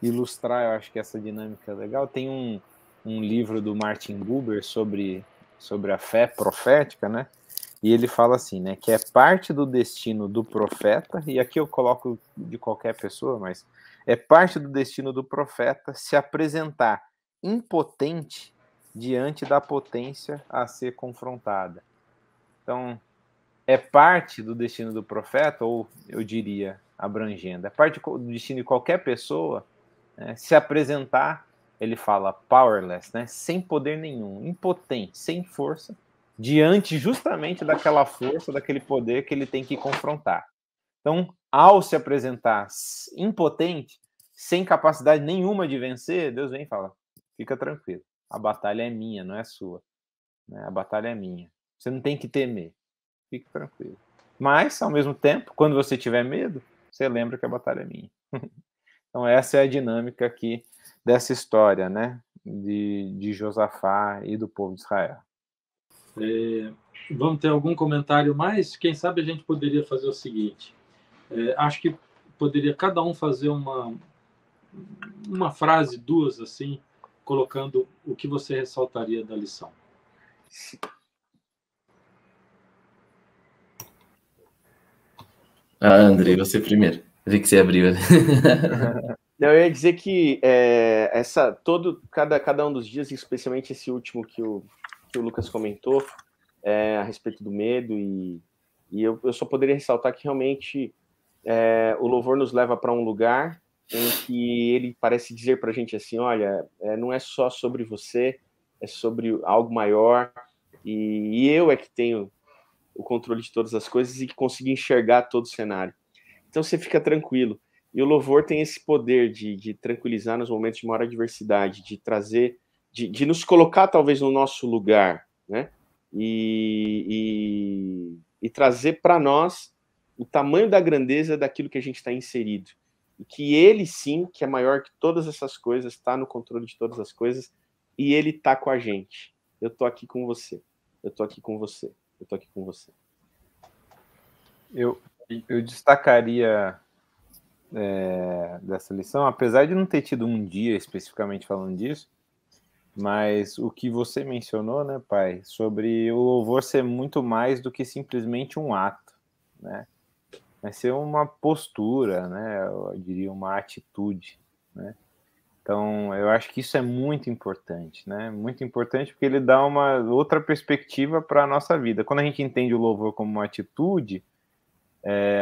ilustrar, eu acho que essa dinâmica é legal. Tem um livro do Martin Buber sobre a fé profética, né? E ele fala assim, né, que é parte do destino do profeta, e aqui eu coloco de qualquer pessoa, mas é parte do destino do profeta se apresentar impotente diante da potência a ser confrontada. Então, é parte do destino do profeta, ou eu diria, abrangendo, é parte do destino de qualquer pessoa, né, se apresentar, ele fala powerless, né, sem poder nenhum, impotente, sem força, diante justamente daquela força, daquele poder que ele tem que confrontar. Então, ao se apresentar impotente, sem capacidade nenhuma de vencer, Deus vem e fala, fica tranquilo, a batalha é minha, não é sua, né? A batalha é minha, você não tem que temer, fique tranquilo. Mas, ao mesmo tempo, quando você tiver medo, você lembra que a batalha é minha. Então, essa é a dinâmica aqui dessa história, né, de Josafá e do povo de Israel. Vamos ter algum comentário mais? Quem sabe a gente poderia fazer o seguinte, acho que poderia cada um fazer uma frase, 2, assim, colocando o que você ressaltaria da lição. Andrei, você primeiro. Eu vi que você abriu. Não, eu ia dizer que cada um dos dias, especialmente esse último que o Lucas comentou, a respeito do medo, e eu só poderia ressaltar que realmente o louvor nos leva para um lugar em que ele parece dizer para a gente assim, olha, não é só sobre você, é sobre algo maior, e eu é que tenho o controle de todas as coisas e que consigo enxergar todo o cenário. Então você fica tranquilo. E o louvor tem esse poder de tranquilizar nos momentos de maior adversidade, de trazer, de nos colocar talvez no nosso lugar, né? e trazer para nós o tamanho da grandeza daquilo que a gente está inserido. E que ele sim, que é maior que todas essas coisas, está no controle de todas as coisas, e ele está com a gente. Eu estou aqui com você. Eu estou aqui com você. Eu estou aqui com você. Eu destacaria dessa lição, apesar de não ter tido um dia especificamente falando disso, mas o que você mencionou, né, pai, sobre o louvor ser muito mais do que simplesmente um ato, né? Vai ser uma postura, né? Eu diria uma atitude, né? Então, eu acho que isso é muito importante, né? Muito importante porque ele dá uma outra perspectiva para a nossa vida. Quando a gente entende o louvor como uma atitude,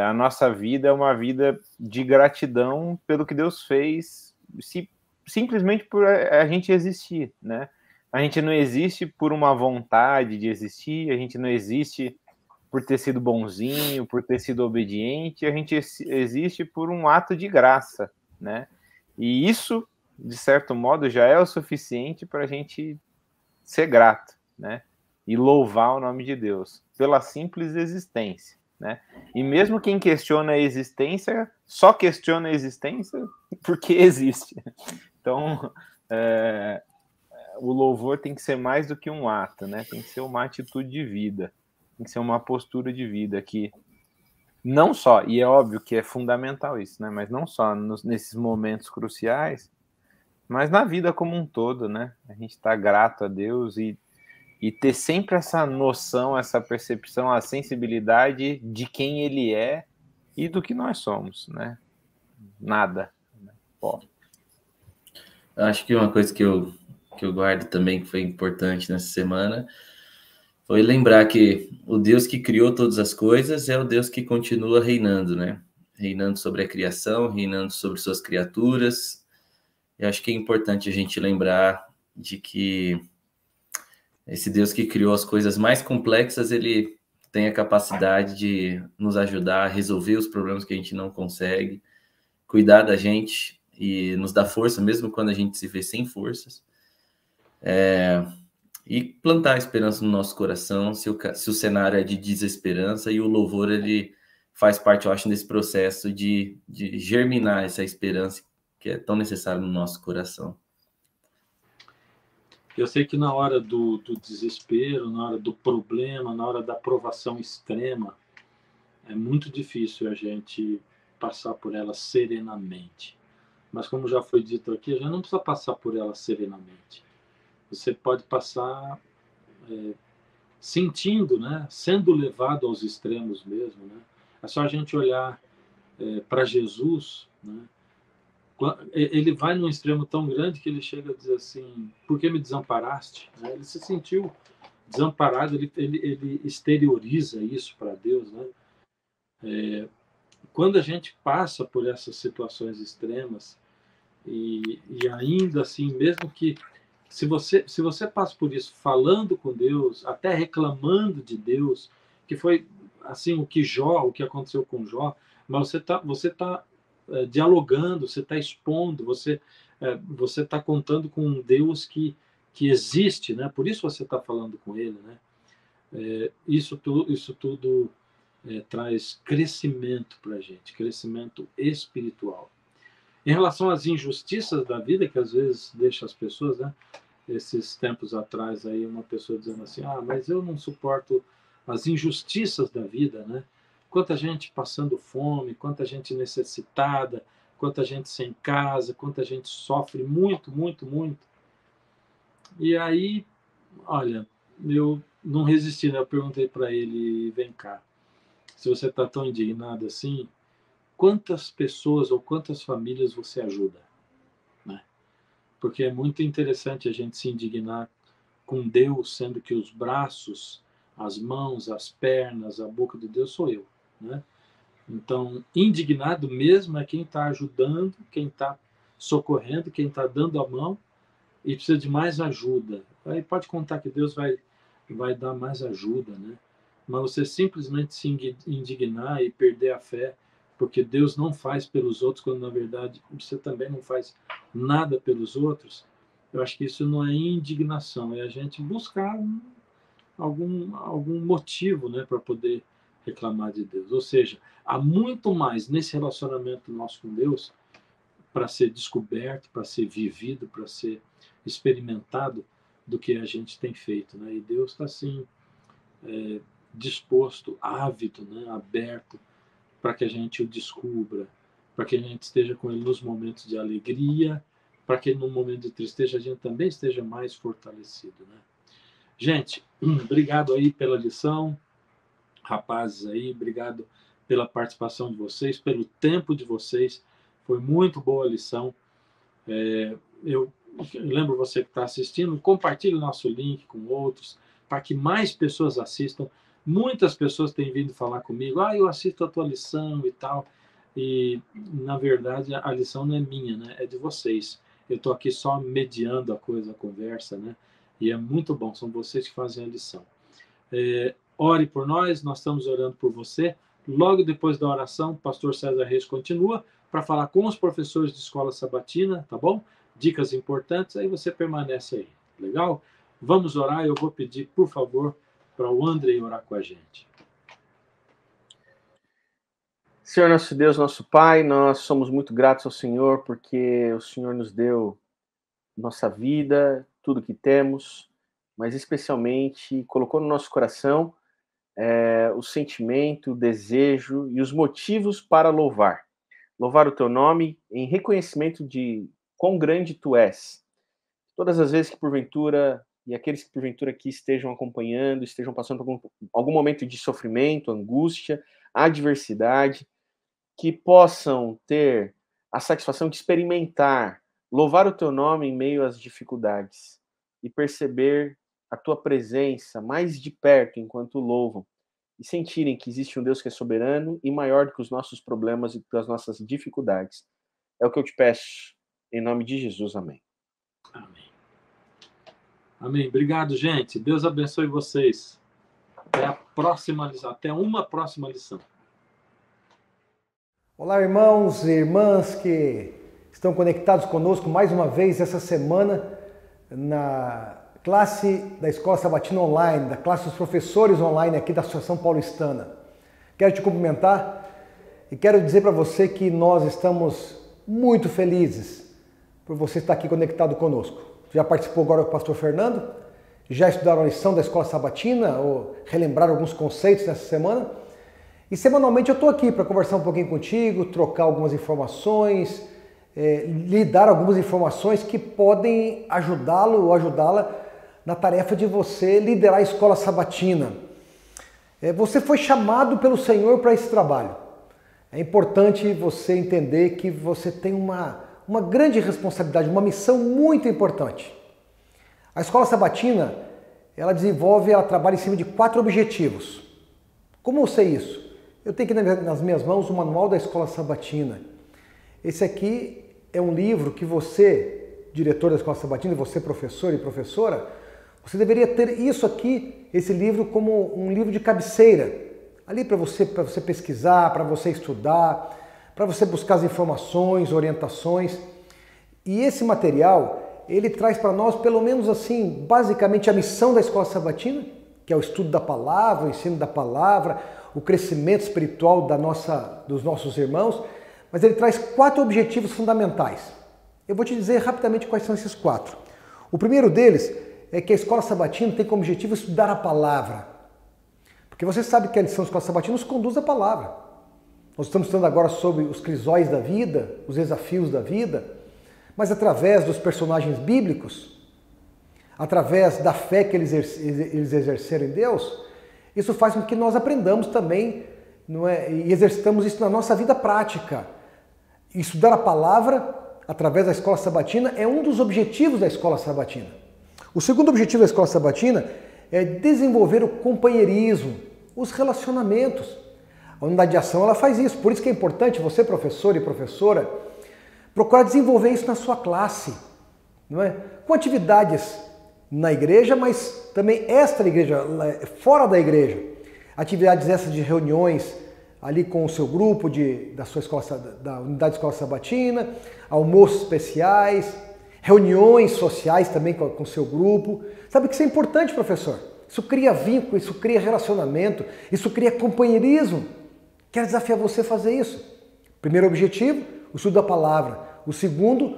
a nossa vida é uma vida de gratidão pelo que Deus fez, simplesmente por a gente existir, né? A gente não existe por uma vontade de existir, a gente não existe por ter sido bonzinho, por ter sido obediente, a gente existe por um ato de graça, né? E isso, de certo modo, já é o suficiente para a gente ser grato, né? E louvar o nome de Deus pela simples existência, né? E mesmo quem questiona a existência, só questiona a existência porque existe. Então, o louvor tem que ser mais do que um ato, né? Tem que ser uma atitude de vida, tem que ser uma postura de vida que não só, e é óbvio que é fundamental isso, né? Mas não só nesses momentos cruciais, mas na vida como um todo, né? A gente está grato a Deus e ter sempre essa noção, essa percepção, a sensibilidade de quem Ele é e do que nós somos, né? Nada. Né? Acho que uma coisa que eu guardo também, que foi importante nessa semana, foi lembrar que o Deus que criou todas as coisas é o Deus que continua reinando, né? Reinando sobre a criação, reinando sobre suas criaturas. Eu acho que é importante a gente lembrar de que esse Deus que criou as coisas mais complexas, ele tem a capacidade de nos ajudar a resolver os problemas que a gente não consegue, cuidar da gente e nos dar força, mesmo quando a gente se vê sem forças. E plantar a esperança no nosso coração, se o cenário é de desesperança, e o louvor, ele faz parte, eu acho, desse processo de germinar essa esperança que é tão necessária no nosso coração. Eu sei que na hora do desespero, na hora do problema, na hora da provação extrema, é muito difícil a gente passar por ela serenamente. Mas como já foi dito aqui, a gente não precisa passar por ela serenamente. Você pode passar sentindo, né? Sendo levado aos extremos mesmo. Né? É só a gente olhar para Jesus, né? Ele vai num extremo tão grande que ele chega a dizer assim: por que me desamparaste? Ele se sentiu desamparado, ele exterioriza isso para Deus. Né? Quando a gente passa por essas situações extremas, e ainda assim, mesmo que se você passa por isso falando com Deus, até reclamando de Deus, que foi assim o que aconteceu com Jó, mas você tá dialogando, você está expondo, você está contando com um Deus que existe, né? Por isso você está falando com Ele, né? Isso tudo traz crescimento para a gente, crescimento espiritual. Em relação às injustiças da vida, que às vezes deixa as pessoas, né? Esses tempos atrás aí uma pessoa dizendo assim: mas eu não suporto as injustiças da vida, né? Quanta gente passando fome, quanta gente necessitada, quanta gente sem casa, quanta gente sofre muito, muito, muito. E aí, olha, eu não resisti, né? Eu perguntei para ele: vem cá, se você está tão indignado assim, quantas pessoas ou quantas famílias você ajuda? Né? Porque é muito interessante a gente se indignar com Deus, sendo que os braços, as mãos, as pernas, a boca de Deus sou eu. Né? Então, indignado mesmo é quem está ajudando, quem está socorrendo, quem está dando a mão e precisa de mais ajuda. Aí pode contar que Deus vai dar mais ajuda, né? Mas você simplesmente se indignar e perder a fé, porque Deus não faz pelos outros, quando na verdade você também não faz nada pelos outros, eu acho que isso não é indignação, é a gente buscar algum motivo, né, para poder reclamar de Deus. Ou seja, há muito mais nesse relacionamento nosso com Deus para ser descoberto, para ser vivido, para ser experimentado, do que a gente tem feito, né? E Deus está assim, disposto, ávido, né, aberto, para que a gente o descubra, para que a gente esteja com Ele nos momentos de alegria, para que no momento de tristeza a gente também esteja mais fortalecido, né? Gente, obrigado aí pela lição, rapazes aí, obrigado pela participação de vocês, pelo tempo de vocês, foi muito boa a lição. Eu lembro você que está assistindo, compartilhe o nosso link com outros, para que mais pessoas assistam. Muitas pessoas têm vindo falar comigo, eu assisto a tua lição e tal, e na verdade a lição não é minha, né? É de vocês. Eu estou aqui só mediando a conversa, né? E é muito bom, são vocês que fazem a lição. Ore por nós estamos orando por você. Logo depois da oração, o pastor César Reis continua para falar com os professores de escola sabatina, tá bom? Dicas importantes, aí você permanece aí, legal? Vamos orar, eu vou pedir, por favor, para o Andrei orar com a gente. Senhor nosso Deus, nosso Pai, nós somos muito gratos ao Senhor, porque o Senhor nos deu nossa vida, tudo que temos, mas especialmente colocou no nosso coração o sentimento, o desejo e os motivos para louvar. Louvar o teu nome em reconhecimento de quão grande tu és. Todas as vezes que porventura, e aqueles que porventura aqui estejam acompanhando, estejam passando por algum momento de sofrimento, angústia, adversidade, que possam ter a satisfação de experimentar, louvar o teu nome em meio às dificuldades e perceber a tua presença mais de perto enquanto louvam e sentirem que existe um Deus que é soberano e maior do que os nossos problemas e das nossas dificuldades. É o que eu te peço, em nome de Jesus, amém. Amém. Amém. Obrigado, gente. Deus abençoe vocês. Até a próxima lição. Até uma próxima lição. Olá, irmãos e irmãs que estão conectados conosco mais uma vez essa semana na classe da Escola Sabatina Online, da classe dos professores online aqui da Associação Paulistana. Quero te cumprimentar e quero dizer para você que nós estamos muito felizes por você estar aqui conectado conosco. Já participou agora com o pastor Fernando? Já estudaram a lição da Escola Sabatina ou relembraram alguns conceitos nessa semana? E semanalmente eu estou aqui para conversar um pouquinho contigo, trocar algumas informações, lhe dar algumas informações que podem ajudá-lo ou ajudá-la na tarefa de você liderar a Escola Sabatina. Você foi chamado pelo Senhor para esse trabalho. É importante você entender que você tem uma grande responsabilidade, uma missão muito importante. A Escola Sabatina, ela trabalha em cima de 4 objetivos. Como eu sei isso? Eu tenho aqui nas minhas mãos o Manual da Escola Sabatina. Esse aqui é um livro que você, diretor da Escola Sabatina, e você, professor e professora, você deveria ter isso aqui, esse livro, como um livro de cabeceira. Ali para você pesquisar, para você estudar, para você buscar as informações, orientações. E esse material, ele traz para nós, pelo menos assim, basicamente a missão da Escola Sabatina, que é o estudo da palavra, o ensino da palavra, o crescimento espiritual dos nossos irmãos, mas ele traz 4 objetivos fundamentais. Eu vou te dizer rapidamente quais são esses 4. O primeiro deles é que a Escola Sabatina tem como objetivo estudar a palavra. Porque você sabe que a lição da Escola Sabatina nos conduz à palavra. Nós estamos estudando agora sobre os crisóis da vida, os desafios da vida, mas através dos personagens bíblicos, através da fé que eles exerceram em Deus, isso faz com que nós aprendamos também, e exercitamos isso na nossa vida prática. Estudar a palavra através da Escola Sabatina é um dos objetivos da Escola Sabatina. O segundo objetivo da Escola Sabatina é desenvolver o companheirismo, os relacionamentos. A unidade de ação ela faz isso, por isso que é importante você, professor e professora, procurar desenvolver isso na sua classe, não é? Com atividades na igreja, mas também extra igreja, fora da igreja. Atividades essas de reuniões ali com o seu grupo da sua escola, da unidade de Escola Sabatina, almoços especiais, reuniões sociais também com o seu grupo. Sabe que isso é importante, professor? Isso cria vínculo, isso cria relacionamento, isso cria companheirismo. Quero desafiar você a fazer isso. Primeiro objetivo, o estudo da palavra. O segundo,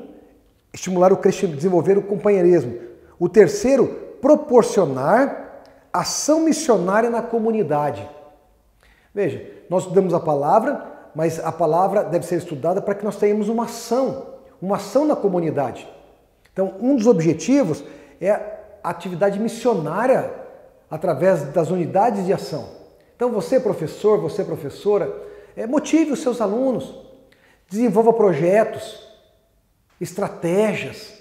estimular o crescimento, desenvolver o companheirismo. O terceiro, proporcionar ação missionária na comunidade. Veja, nós estudamos a palavra, mas a palavra deve ser estudada para que nós tenhamos uma ação na comunidade. Então, um dos objetivos é a atividade missionária através das unidades de ação. Então, você professor, você professora, motive os seus alunos, desenvolva projetos, estratégias,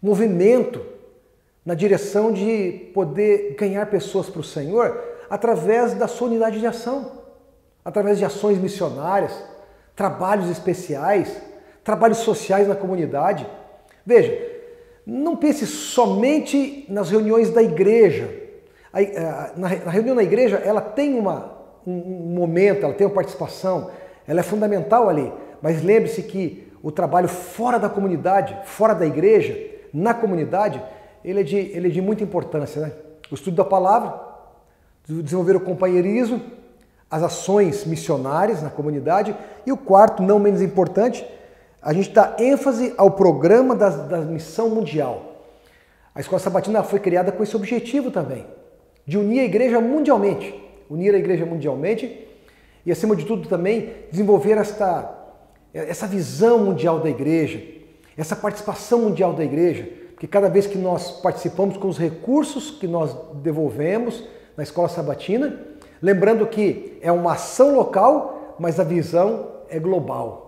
movimento na direção de poder ganhar pessoas para o Senhor através da sua unidade de ação, através de ações missionárias, trabalhos especiais, trabalhos sociais na comunidade. Veja, não pense somente nas reuniões da igreja. Na reunião da igreja, ela tem um momento, ela tem uma participação, ela é fundamental ali. Mas lembre-se que o trabalho fora da comunidade, fora da igreja, na comunidade, ele é de muita importância, né? O estudo da palavra, desenvolver o companheirismo, as ações missionárias na comunidade e o quarto, não menos importante, a gente dá ênfase ao programa da missão mundial. A Escola Sabatina foi criada com esse objetivo também, de unir a igreja mundialmente, e acima de tudo também desenvolver essa visão mundial da igreja, essa participação mundial da igreja, porque cada vez que nós participamos com os recursos que nós devolvemos na Escola Sabatina, lembrando que é uma ação local, mas a visão é global.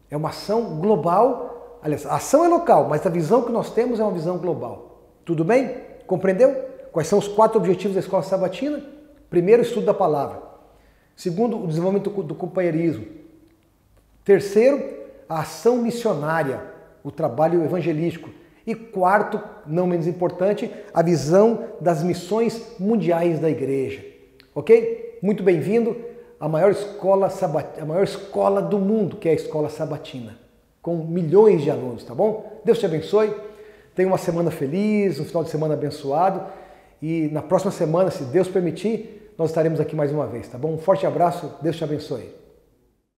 É uma ação global, aliás, a ação é local, mas a visão que nós temos é uma visão global. Tudo bem? Compreendeu? Quais são os 4 objetivos da Escola Sabatina? Primeiro, o estudo da palavra. Segundo, o desenvolvimento do companheirismo. Terceiro, a ação missionária, o trabalho evangelístico. E quarto, não menos importante, a visão das missões mundiais da igreja. Ok? Muito bem-vindo à maior escola do mundo, que é a Escola Sabatina, com milhões de alunos, tá bom? Deus te abençoe, tenha uma semana feliz, um final de semana abençoado e na próxima semana, se Deus permitir, nós estaremos aqui mais uma vez, tá bom? Um forte abraço, Deus te abençoe.